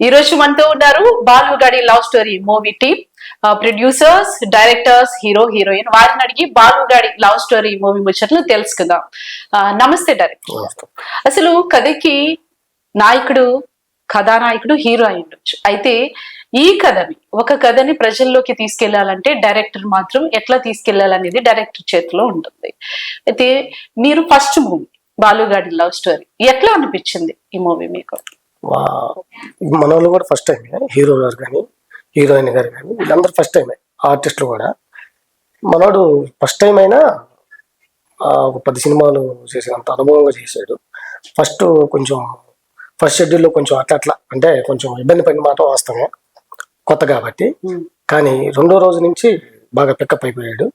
ఈ రోజు మనతో ఉన్నారు Balugadi love story movie team, producers, directors, hero heroine. వారిని అడిగి బాలుగాడి లవ్ స్టోరీ మూవీ ముచ్చట్లు తెలుసుకుందాం. నమస్తే డైరెక్టర్. అసలు కథకి నాయకుడు, కథానాయకుడు, హీరో అయి ఉండొచ్చు. అయితే ఈ ఒక కథని ప్రజల్లోకి తీసుకెళ్లాలంటే డైరెక్టర్ మాత్రం ఎట్లా తీసుకెళ్లాలనేది డైరెక్టర్ చేతిలో ఉంటుంది. అయితే మీరు first movie Balugadi love story ఎట్లా అనిపించింది ఈ మూవీ మీకు? మన వాళ్ళు కూడా ఫస్ట్ టైం, హీరో గారు కానీ హీరోయిన్ గారు కానీ వీళ్ళందరూ ఫస్ట్ టైమే. ఆర్టిస్టులు కూడా మనోడు ఫస్ట్ టైం అయినా ఒక 10 సినిమాలు చేసినంత అనుభవంగా చేశాడు. ఫస్ట్ షెడ్యూల్లో కొంచెం అట్లా అంటే కొంచెం ఇబ్బంది పడిన మాట వాస్తవమే, కొత్త కాబట్టి. కానీ రెండో రోజు నుంచి బాగా పికప్ అయిపోయాడు.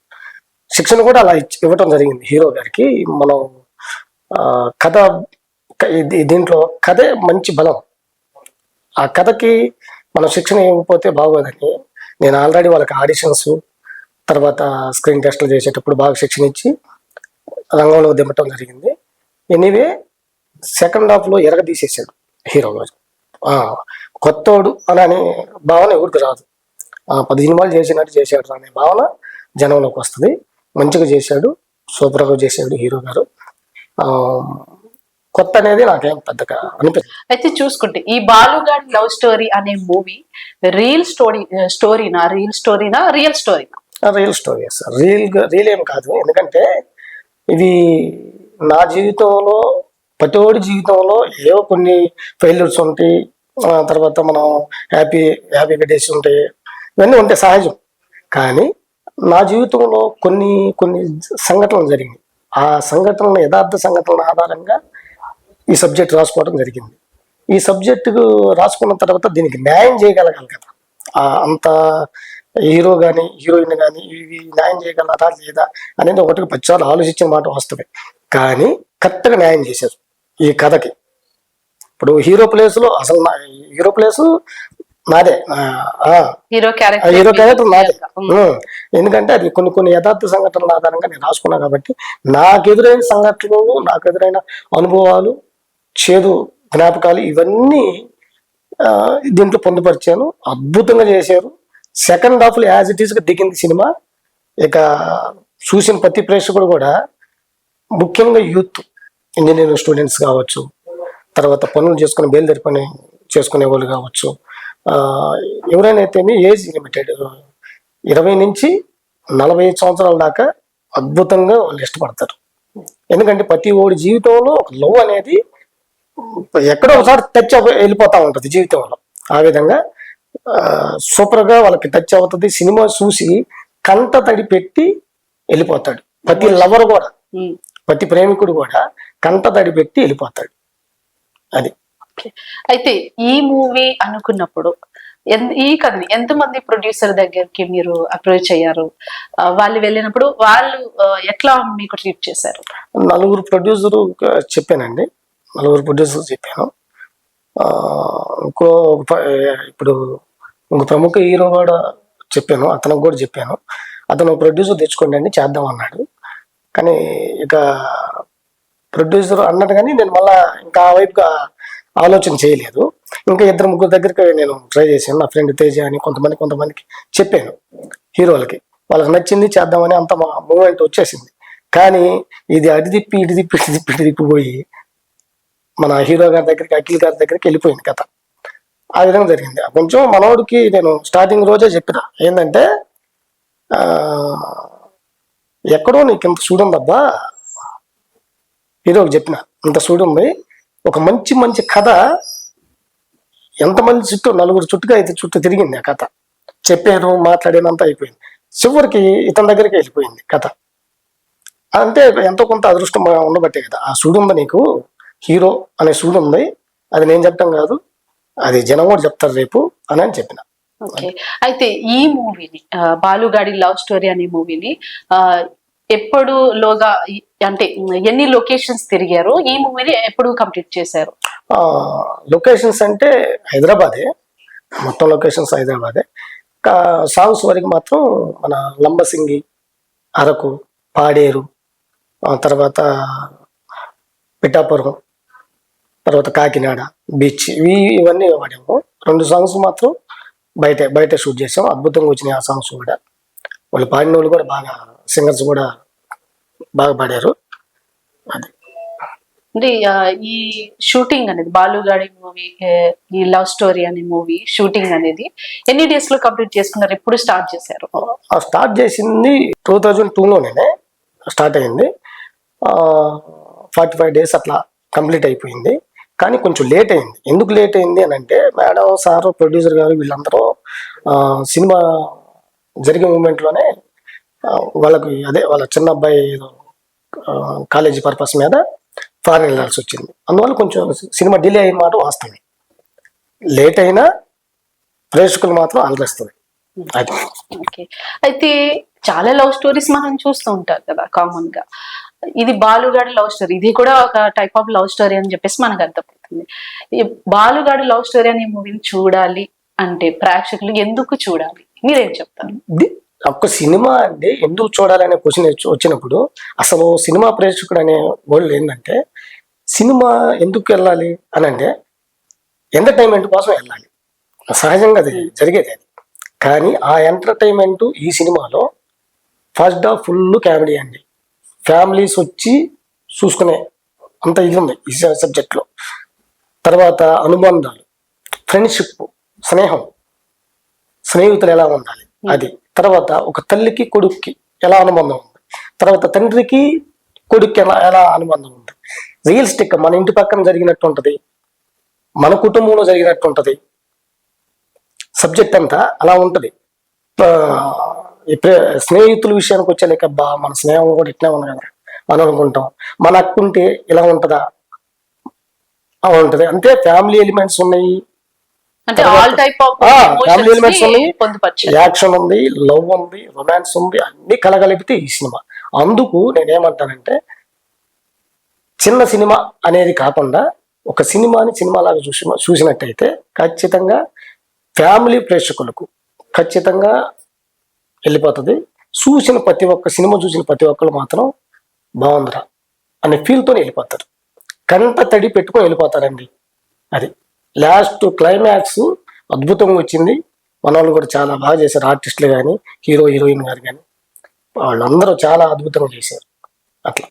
శిక్షణ కూడా అలా ఇవ్వటం జరిగింది హీరో గారికి. మనం కథ దీంట్లో కథే మంచి బలం. ఆ కథకి మనం శిక్షణ ఇవ్వకపోతే బాగోదని నేను ఆల్రెడీ వాళ్ళకి ఆడిషన్స్, తర్వాత స్క్రీన్ టెస్టులు చేసేటప్పుడు బాగా శిక్షణ ఇచ్చి రంగంలో దింపటం జరిగింది. ఎనీవే సెకండ్ హాఫ్లో ఎరగదీసేసాడు హీరో గారు. కొత్తోడు అనే భావన ఎవరికి రాదు. 10 సినిమాలు చేసినట్టు చేశాడు అనే భావన జనంలోకి వస్తుంది. మంచిగా చేశాడు, సూపర్గా చేశాడు హీరో గారు. కొత్త అనేది నాకేం పెద్దగా అనిపిస్తుంది. అయితే చూసుకుంటే ఈ బాలుగాడి లవ్ స్టోరీ అనే మూవీ రియల్ స్టోరీనా రియల్ స్టోరీనా? Real story sir. రియల్ ఏం కాదు. ఎందుకంటే ఇది నా జీవితంలో, ప్రతివాడి జీవితంలో ఏవో కొన్ని ఫెయిల్యూర్స్ ఉంటాయి, తర్వాత మనం హ్యాపీగా డేస్ ఉంటాయి, ఇవన్నీ ఉంటాయి సహజం. కానీ నా జీవితంలో కొన్ని సంఘటనలు జరిగినాయి. ఆ సంఘటనల యథార్థ సంఘటనల ఆధారంగా ఈ సబ్జెక్ట్ రాసుకోవడం జరిగింది. ఈ సబ్జెక్టుకు రాసుకున్న తర్వాత దీనికి న్యాయం చేయగలగాలి కదా. అంత హీరో కానీ హీరోయిన్ కానీ ఇవి న్యాయం చేయగలరా లేదా అనేది ఒకటికి 10 సార్లు ఆలోచించిన మాట వస్తుంది. కానీ కరెక్ట్గా న్యాయం చేశారు ఈ కథకి. ఇప్పుడు హీరో ప్లేస్ నాదే, హీరో క్యారెక్టర్ నాదే. ఎందుకంటే అది కొన్ని యథార్థ సంఘటనల ఆధారంగా నేను రాసుకున్నా కాబట్టి నాకు ఎదురైన సంఘటనలు, నాకు ఎదురైన అనుభవాలు, చేదు జ్ఞాపకాలు ఇవన్నీ దీంట్లో పొందుపరిచాను. అద్భుతంగా చేశారు. సెకండ్ హాఫ్లో యాజ్ ఇట్ ఈస్గా దిగింది సినిమా. ఇక చూసిన ప్రతి ప్రేక్షకుడు కూడా, ముఖ్యంగా యూత్, ఇంజనీరింగ్ స్టూడెంట్స్ కావచ్చు, తర్వాత పనులు బయలుదేరి పని చేసుకునే వాళ్ళు కావచ్చు, ఎవరైనా అయితే ఏజ్ లిమిటెడ్ 20 నుంచి 45 సంవత్సరాల దాకా అద్భుతంగా వాళ్ళు ఇష్టపడతారు. ఎందుకంటే ప్రతి ఓడి జీవితంలో ఒక లవ్ అనేది ఎక్కడో ఒకసారి టచ్ వెళ్ళిపోతా ఉంటుంది జీవితంలో. ఆ విధంగా సూపర్గా వాళ్ళకి టచ్ అవుతుంది. సినిమా చూసి కంట తడి పెట్టి వెళ్ళిపోతాడు ప్రతి లవర్ కూడా, ప్రతి ప్రేమికుడు కూడా కంట తడి పెట్టి వెళ్ళిపోతాడు. అది. అయితే ఈ మూవీ అనుకున్నప్పుడు ఈ కథని ఎంతమంది ప్రొడ్యూసర్ దగ్గరికి మీరు అప్రోచ్ అయ్యారు? వాళ్ళు వెళ్ళినప్పుడు వాళ్ళు ఎట్లా మీకు ట్రీట్ చేశారు? 4 ప్రొడ్యూసర్ చెప్పానండి. 4 ప్రొడ్యూసర్స్ చెప్పాను. ఇప్పుడు ఇంకో ప్రముఖ హీరో కూడా చెప్పాను, అతనికి కూడా చెప్పాను. అతను ప్రొడ్యూసర్ తెచ్చుకోండి అండి చేద్దాం అన్నాడు. కానీ ఇక ప్రొడ్యూసర్ అన్నట్టు కానీ నేను మళ్ళా ఇంకా ఆ వైపుగా ఆలోచన చేయలేదు. ఇంకా 2-3 దగ్గరికి నేను ట్రై చేశాను. నా ఫ్రెండ్ తేజ అని కొంతమందికి చెప్పాను హీరోలకి. వాళ్ళకి నచ్చింది, చేద్దామని అంత మూమెంట్ వచ్చేసింది. కానీ ఇది అటు తిప్పి ఇటు తిప్పిపోయి మన హీరో గారి దగ్గరికి, అఖిల్ గారి దగ్గరికి వెళ్ళిపోయింది కథ. ఆ విధంగా జరిగింది. కొంచెం మనోడికి నేను స్టార్టింగ్ రోజే చెప్పిన ఏంటంటే, ఎక్కడో నీకు ఇంత చూడుందబ్బా, హీరోకి చెప్పిన ఇంత చూడుంది, ఒక మంచి కథ ఎంతమంది చుట్టూ 4 చుట్టుగా అయితే చుట్టూ తిరిగింది ఆ కథ. చెప్పాను, మాట్లాడినంత అయిపోయింది. చివరికి ఇతని దగ్గరికి వెళ్ళిపోయింది కథ. అంటే ఎంతో కొంత అదృష్టం ఉండబట్టే కదా ఆ సూడుంది. నీకు హీరో అనే సూడు ఉంది, అది నేను చెప్పడం కాదు, అది జనం కూడా చెప్తారు రేపు అని చెప్పిన. అయితే ఈ మూవీని బాలుగాడి లవ్ స్టోరీ అనే మూవీని ఎప్పుడులోగా, అంటే ఎన్ని లొకేషన్స్ తిరిగారు? ఈ మూవీని ఎప్పుడు కంప్లీట్ చేశారు? లొకేషన్స్ అంటే హైదరాబాదే, మొత్తం లొకేషన్స్ హైదరాబాదే. సాంగ్స్ వరకు మాత్రం మన లంబసింగి, అరకు, పాడేరు, తర్వాత పిఠాపురం, తర్వాత కాకినాడ బీచ్, ఇవన్నీ వాడాము. 2 సాంగ్స్ మాత్రం బయట షూట్ చేసాం. అద్భుతంగా వచ్చినాయి ఆ సాంగ్స్ కూడా. వాళ్ళు పాడిన వాళ్ళు కూడా బాగా, సింగర్స్ కూడా బాగా పాడారు. అది అంటే ఈ షూటింగ్ అనేది బాలుగాడి మూవీ, ఈ లవ్ స్టోరీ అనే మూవీ షూటింగ్ అనేది ఎన్ని డేస్ లో కంప్లీట్ చేసుకున్నారు? ఎప్పుడు స్టార్ట్ చేశారు? స్టార్ట్ చేసింది 2002లోనే స్టార్ట్ అయింది. 45 days అట్లా కంప్లీట్ అయిపోయింది. కానీ కొంచెం లేట్ అయింది. ఎందుకు లేట్ అయింది అని అంటే, మేడం సార్, ప్రొడ్యూసర్ గారు వీళ్ళందరూ సినిమా జరిగే మూమెంట్లోనే వాళ్ళకి వాళ్ళ చిన్న అబ్బాయి కాలేజీ పర్పస్ మీద ఫారెన్ వెళ్ళాల్సి వచ్చింది. అందువల్ల కొంచెం సినిమా డిలే అయిన మాట వాస్తవమే. లేట్ అయినా ప్రేక్షకులు మాత్రం అలరిస్తుంది. అది అయితే చాలా లవ్ స్టోరీస్ మనం చూస్తూ ఉంటారు కదా కామన్ గా. ఇది బాలుగాడి లవ్ స్టోరీ, ఇది కూడా ఒక టైప్ ఆఫ్ లవ్ స్టోరీ అని చెప్పేసి మనకు అర్థమవుతుంది. ఈ బాలుగాడి లవ్ స్టోరీ అనే మూవీని చూడాలి అంటే ప్రేక్షకులు ఎందుకు చూడాలి? మీరేం చెప్తారు? ఒక్క సినిమా అంటే ఎందుకు చూడాలనే క్వశ్చన్ వచ్చినప్పుడు, అసలు సినిమా ప్రేక్షకుడు అనే వాళ్ళు ఏంటంటే, సినిమా ఎందుకు వెళ్ళాలి అని అంటే ఎంటర్టైన్మెంట్ కోసం వెళ్ళాలి. సహజంగా అది జరిగేది. అది కానీ ఆ ఎంటర్టైన్మెంట్ ఈ సినిమాలో ఫస్ట్ హాఫ్ ఫుల్ కామెడీ అండి. ఫ్యామిలీస్ వచ్చి చూసుకునే అంత ఇది ఉంది ఈ సబ్జెక్ట్లో. తర్వాత అనుబంధాలు, ఫ్రెండ్షిప్, స్నేహం, స్నేహితులు ఎలా ఉండాలి అది. తర్వాత ఒక తల్లికి కొడుక్కి ఎలా అనుబంధం ఉంది. తర్వాత తండ్రికి కొడుక్కి ఎలా అనుబంధం ఉంది. రియలిస్టిక్, మన ఇంటి పక్కన జరిగినట్టు ఉంటుంది, మన కుటుంబంలో జరిగినట్టు ఉంటుంది. సబ్జెక్ట్ అంతా అలా ఉంటుంది. స్నేహితుల విషయానికి వచ్చేలేక, మన స్నేహం కూడా ఇట్లా ఉంది కదా మనం అనుకుంటాం. మన అక్కుంటే ఇలా ఉంటుందా, అలా ఉంటుంది. అంటే ఫ్యామిలీ ఎలిమెంట్స్ ఉన్నాయి, ఫ్యామిలీ ఎలిమెంట్స్ ఉన్నాయి, యాక్షన్ ఉంది, లవ్ ఉంది, రొమాన్స్ ఉంది, అన్ని కలగలిపితే ఈ సినిమా. అందుకు నేనేమంటానంటే, చిన్న సినిమా అనేది కాకుండా ఒక సినిమాని సినిమాలాగా చూసినట్టయితే ఖచ్చితంగా ఫ్యామిలీ ప్రేక్షకులకు ఖచ్చితంగా వెళ్ళిపోతుంది. చూసిన ప్రతి ఒక్క సినిమా చూసిన ప్రతి ఒక్కరు మాత్రం బాగుందిరా అనే ఫీల్తో వెళ్ళిపోతారు. కంట తడి పెట్టుకొని వెళ్ళిపోతారండి. అది లాస్ట్ క్లైమాక్స్ అద్భుతంగా వచ్చింది. మన వాళ్ళు కూడా చాలా బాగా చేశారు. ఆర్టిస్టులు కానీ, హీరో హీరోయిన్ గారు కానీ, వాళ్ళందరూ చాలా అద్భుతంగా చేశారు. అట్లా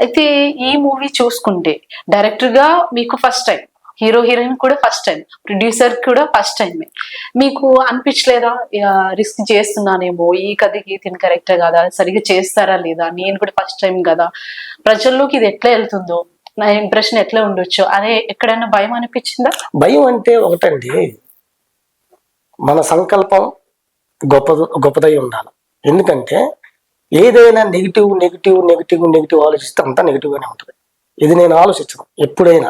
అయితే ఈ మూవీ చూసుకుంటే డైరెక్టర్ గా మీకు ఫస్ట్ టైం, హీరో హీరోయిన్ కూడా ఫస్ట్ టైం, ప్రొడ్యూసర్ కూడా ఫస్ట్ టైమే. మీకు అనిపించలేదా రిస్క్ చేస్తున్నానేమో, ఈ కథకి తిని కరెక్టే కదా, సరిగ్గా చేస్తారా లేదా, నేను కూడా ఫస్ట్ టైం కదా, ప్రజల్లోకి ఇది ఎట్లా వెళ్తుందో, నా ఇంప్రెషన్ ఎట్లా ఉండొచ్చు అనే ఎక్కడైనా భయం అనిపించిందా? భయం అంటే ఒకటండి, మన సంకల్పం గొప్పదై ఉండాలి. ఎందుకంటే ఏదైనా నెగిటివ్ ఆలోచిస్తే అంతా నెగిటివ్గానే ఉంటుంది. ఇది నేను ఆలోచించను, ఎప్పుడైనా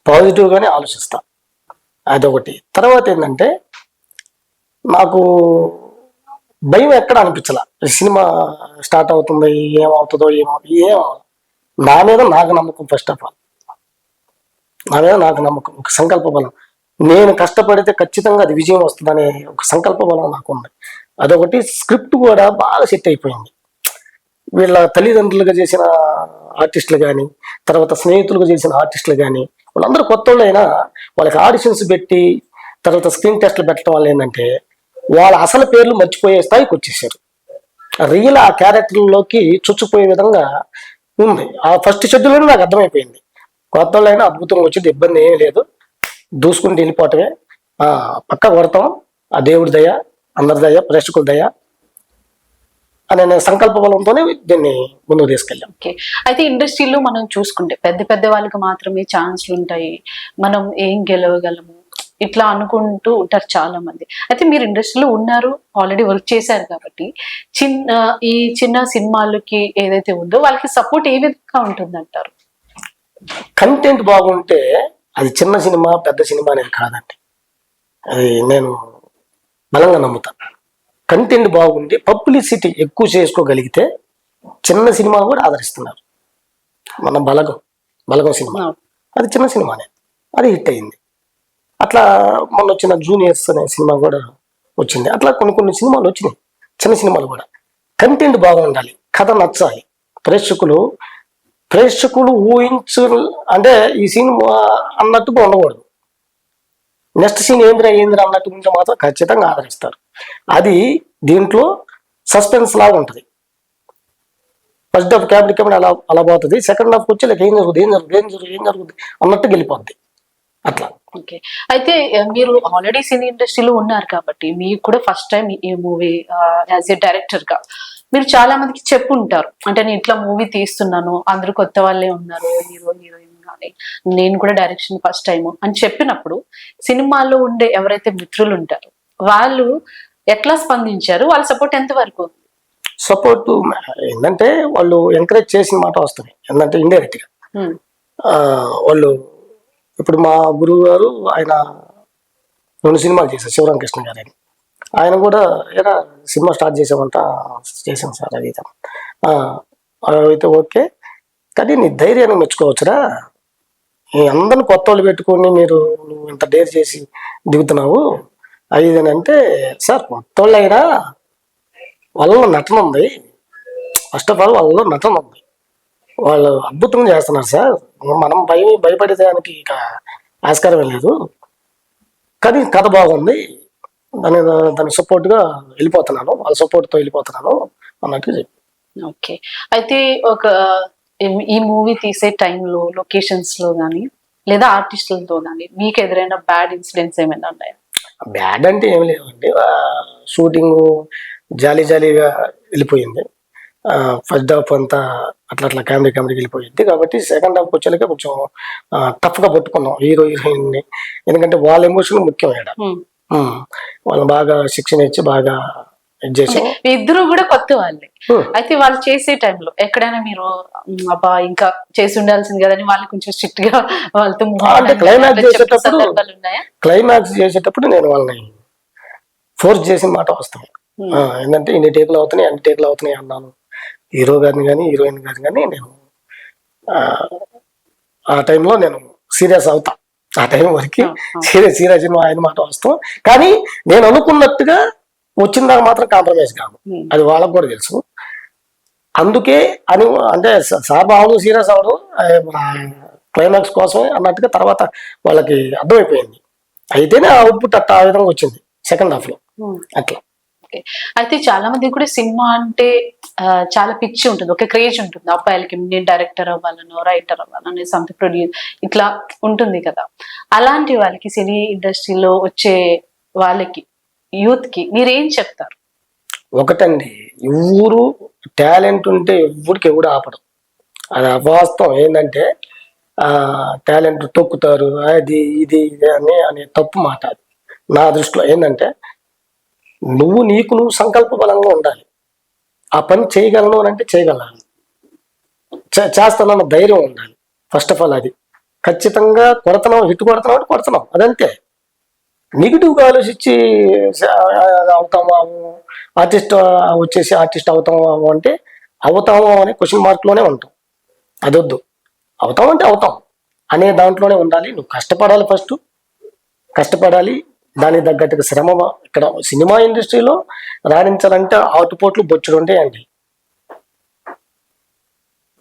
పాజిటివ్గానే ఆలోచిస్తా. అదొకటి. తర్వాత ఏంటంటే, నాకు భయం ఎక్కడ అనిపించాల. సినిమా స్టార్ట్ అవుతుంది, ఏమవుతుందో నా మీద నాకు నమ్మకం. ఫస్ట్ ఆఫ్ ఆల్ నా మీద నాకు నమ్మకం, ఒక సంకల్ప బలం. నేను కష్టపడితే ఖచ్చితంగా అది విజయం వస్తుందనే ఒక సంకల్ప బలం నాకు ఉంది. అదొకటి. స్క్రిప్ట్ కూడా బాగా సెట్ అయిపోయింది. వీళ్ళ తల్లిదండ్రులుగా చేసిన ఆర్టిస్టులు కానీ, తర్వాత స్నేహితులుగా చేసిన ఆర్టిస్టులు కానీ, వాళ్ళందరూ కొత్త వాళ్ళైనా వాళ్ళకి ఆడిషన్స్ పెట్టి తర్వాత స్క్రీన్ టెస్ట్లు పెట్టడం వల్ల ఏంటంటే, వాళ్ళ అసలు పేర్లు మర్చిపోయే స్థాయికి వచ్చేసారు. రియల్ ఆ క్యారెక్టర్లోకి చొచ్చుకుపోయే విధంగా ఉంది. ఆ ఫస్ట్ షెడ్యూల్ నాకు అర్థమైపోయింది. కొత్త వాళ్ళైనా అద్భుతంగా వచ్చింది, ఇబ్బంది ఏమీ లేదు, దూసుకుంటూ వెళ్ళిపోవటమే. పక్క కొడతాం, ఆ దేవుడి దయ, అందరి దయ, ప్రేక్షకుల దయ అనే సంకల్ప బలంతోనే దీన్ని ముందుకు తీసుకెళ్ళాం. ఓకే. అయితే ఇండస్ట్రీలో మనం చూసుకుంటే పెద్ద వాళ్ళకి మాత్రమే ఛాన్స్లు ఉంటాయి, మనం ఏం గెలవగలము ఇట్లా అనుకుంటూ ఉంటారు చాలా మంది. అయితే మీరు ఇండస్ట్రీలో ఉన్నారు, ఆల్రెడీ వర్క్ చేశారు కాబట్టి ఈ చిన్న సినిమాలకి ఏదైతే ఉందో వాళ్ళకి సపోర్ట్ ఏ విధంగా ఉంటుంది అంటారు? కంటెంట్ బాగుంటే అది చిన్న సినిమా పెద్ద సినిమా అనేది కాదండి. అది నేను బలంగా నమ్ముతాను. కంటెంట్ బాగుంది, పబ్లిసిటీ ఎక్కువ చేసుకోగలిగితే చిన్న సినిమా కూడా ఆదరిస్తున్నారు. మన బలగం సినిమా అది చిన్న సినిమానే, అది హిట్ అయింది. అట్లా మొన్న వచ్చిన జూనియర్స్ అనే సినిమా కూడా వచ్చింది. అట్లా కొన్ని సినిమాలు వచ్చినాయి, చిన్న సినిమాలు కూడా. కంటెంట్ బాగుండాలి, కథ నచ్చాలి, ప్రేక్షకులు ఊహించు అంటే ఈ సినిమా అన్నట్టుగా ఉండకూడదు. నెక్స్ట్ సీన్ ఏంద్రా అన్నట్టు గురించి మాత్రం ఖచ్చితంగా ఆదరిస్తారు. అది దీంట్లో సస్పెన్స్ లాగా ఉంటుంది. ఫస్ట్ హాఫ్ క్యాబినెట్ అలా అలా పోతుంది, సెకండ్ హాఫ్ వచ్చి ఏం జరుగుతుంది అన్నట్టు వెళ్ళిపోద్ది అట్లా. ఓకే. అయితే మీరు ఆల్రెడీ సినీ ఇండస్ట్రీలో ఉన్నారు కాబట్టి మీకు కూడా ఫస్ట్ టైం ఈ మూవీ యాజ్ ఏ డైరెక్టర్ గా మీరు చాలా మందికి చెప్పుంటారు, అంటే నేను ఇట్లా మూవీ తీస్తున్నాను, అందరూ కొత్త వాళ్ళే ఉన్నారు, హీరో హీరోయిన్ కానీ నేను కూడా డైరెక్షన్ ఫస్ట్ టైం అని చెప్పినప్పుడు సినిమాలో ఉండే ఎవరైతే మిత్రులు ఉంటారో వాళ్ళు ఎట్లా స్పందించారు, వాళ్ళ సపోర్ట్ ఎంత వరకు? సపోర్ట్ ఏంటంటే వాళ్ళు ఎంకరేజ్ చేసిన మాట వస్తుంది. ఏంటంటే ఇండైరెక్ట్ గా వాళ్ళు ఇప్పుడు మా గురువు గారు ఆయన 2 సినిమాలు చేశారు, శివరామకృష్ణ గారు అని. ఆయన కూడా ఏరా సినిమా స్టార్ట్ చేసామంట, చేసాం సార్ అది అయితే ఓకే, కానీ నీ ధైర్యాన్ని మెచ్చుకోవచ్చురా, ఈ అందరిని కొత్త వాళ్ళు పెట్టుకొని నువ్వు ఇంత డేర్ చేసి దిగుతున్నావు అది అని అంటే, సార్ కొత్త వాళ్ళు అయినా వాళ్ళలో నటన ఉంది, ఫస్ట్ ఆఫ్ ఆల్ వాళ్ళలో నటన ఉంది, వాళ్ళు అద్భుతంగా చేస్తున్నారు సార్, మనం భయపడేదానికి ఇక ఆస్కారం లేదు, కానీ కథ బాగుంది, దాని సపోర్ట్గా వెళ్ళిపోతున్నాను, వాళ్ళ సపోర్ట్తో వెళ్ళిపోతున్నాను అన్నట్టు చెప్పి. ఓకే. అయితే ఈ మూవీ తీసే టైంలో లొకేషన్స్ లో కానీ లేదా ఆర్టిస్టులతో కానీ మీకు ఎదురైన బ్యాడ్ ఇన్సిడెంట్స్ ఏమైనా ఉన్నాయా? బ్యాడ్ అంటే ఏమి లేవండి, షూటింగ్ జాలీగా వెళ్ళిపోయింది. ఫస్ట్ హాఫ్ అంతా అట్లా కామెడీకి వెళ్ళిపోయింది, కాబట్టి సెకండ్ హాఫ్ వచ్చేలాగా కొంచెం టఫ్గా పట్టుకున్నాం హీరో హీరోయిన్ని, ఎందుకంటే వాళ్ళ ఎమోషన్ ముఖ్యం ఇక్కడ. వాళ్ళు బాగా శిక్షణ ఇచ్చి బాగా చేసాం. ఇద్దరు కూడా కొత్త వాళ్ళే, అయితే వాళ్ళు చేసే టైంలో ఎక్కడైనా మీరు అబ్బా ఇంకా చేసి ఉండాల్సింది కదని వాళ్ళు కొంచెం స్ట్రిక్ట్ గా వాళ్ళతో క్లైమాక్స్ చేసేటప్పుడు నేను వాళ్ళని ఫోర్స్ చేసిన మాట వస్తాను. ఏంటంటే ఇన్ని టేకులు అవుతున్నాయి అన్నాను హీరో గారిని కానీ హీరోయిన్ గారిని కానీ. నేను ఆ టైంలో నేను సీరియస్ అవుతా, ఆ టైం వరకు సీరియస్ ఆయన మాట వస్తాం, కానీ నేను అనుకున్నట్టుగా వచ్చిన దాకా మాత్రం కాంప్రమైజ్ కాదు, అది వాళ్ళకు కూడా తెలుసు. అందుకే అంటే సార్ బాబు సీరియస్ అవడం క్లైమాక్స్ కోసమే అన్నట్టుగా తర్వాత వాళ్ళకి అర్థమైపోయింది, అయితేనే ఆ అవుట్పుట్ ఆ విధంగా వచ్చింది సెకండ్ హాఫ్ లో అట్లా. అయితే చాలా మంది కూడా సినిమా అంటే చాలా పిచ్చి ఉంటుంది, ఒక క్రేజ్ ఉంటుంది అబ్బాయిలకి, నేను డైరెక్టర్ అవ్వాలను, రైటర్ అవ్వాలని, సంథింగ్ ప్రొడ్యూస్ ఇట్లా ఉంటుంది కదా. అలాంటి వాళ్ళకి సినీ ఇండస్ట్రీలో వచ్చే వాళ్ళకి యూత్ కి మీరేం చెప్తారు? ఒకటండి, ఎవరు టాలెంట్ ఉంటే ఎవరు ఆపడం, అది అవాస్తవం. ఏంటంటే టాలెంట్ తొక్కుతారు, అది ఇది అనే తప్పు మాట. అది నా దృష్టిలో ఏంటంటే నీకు సంకల్ప బలంగా ఉండాలి, ఆ పని చేయగలను అని అంటే చేయగలను, చేస్తానన్న ధైర్యం ఉండాలి ఫస్ట్ ఆఫ్ ఆల్. అది ఖచ్చితంగా హిట్ కొడుతున్నాం అదంతే. నెగిటివ్గా ఆలోచించి అవుతామా ఆర్టిస్ట్ వచ్చేసి ఆర్టిస్ట్ అవుతామా అంటే అవుతామా అనే క్వశ్చన్ మార్క్లోనే ఉంటాం, అదొద్దు. అవుతామంటే అవుతాం అనే దాంట్లోనే ఉండాలి. నువ్వు కష్టపడాలి, ఫస్ట్ కష్టపడాలి, దానికి తగ్గట్టుగా శ్రమ. ఇక్కడ సినిమా ఇండస్ట్రీలో రాణించాలంటే ఆటుపోట్లు బొచ్చుడు ఉంటాయండి.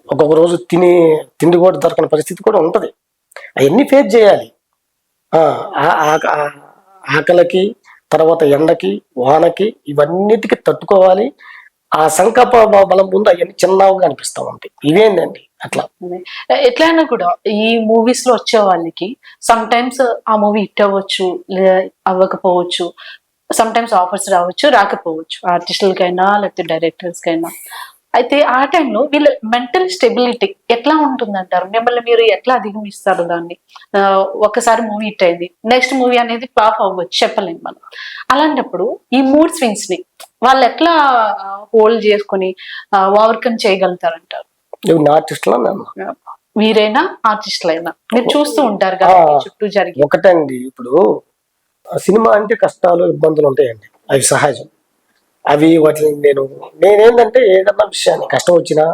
ఒక్కొక్క రోజు తిండి కూడా దొరకని పరిస్థితి కూడా ఉంటుంది, అవన్నీ ఫేస్ చేయాలి. ఆకలికి, తర్వాత ఎండకి, వానకి, ఇవన్నిటికి తట్టుకోవాలి. ఆ సంకల్ప బలం ముందు అవన్నీ చిన్నగా అనిపిస్తూ ఉంటాయి. ఇవేంటండి అట్లా. ఎట్లయినా కూడా ఈ మూవీస్ లో వచ్చే వాళ్ళకి సమ్ టైమ్స్ ఆ మూవీ హిట్ అవ్వచ్చు, అవ్వకపోవచ్చు, సమ్ టైమ్స్ ఆఫర్స్ రావచ్చు, రాకపోవచ్చు, ఆర్టిస్టులకైనా లేకపోతే డైరెక్టర్స్ కైనా. అయితే ఆ టైంలో వీళ్ళ మెంటల్ స్టెబిలిటీ ఎట్లా ఉంటుందంటారు? మిమ్మల్ని మీరు ఎట్లా అధిగమిస్తారు దాన్ని? ఒకసారి మూవీ హిట్ అయింది, నెక్స్ట్ మూవీ అనేది ఫ్లాప్ అవ్వచ్చు, చెప్పలేము మనం. అలాంటప్పుడు ఈ మూడ్ స్వింగ్స్ ని వాళ్ళు ఎట్లా హోల్డ్ చేసుకుని ఓవర్కమ్ చేయగలుగుతారంటారు? మీరైనా ఆర్టిస్టులైనా మీరు చూస్తూ ఉంటారు కదా చుట్టూ జరిగి. ఒకటండి, ఇప్పుడు సినిమా అంటే కష్టాలు ఇబ్బందులు ఉంటాయండి, అవి సహజం. వాటిని నేనేంటంటే ఏదన్నా విషయాన్ని కష్టం వచ్చినా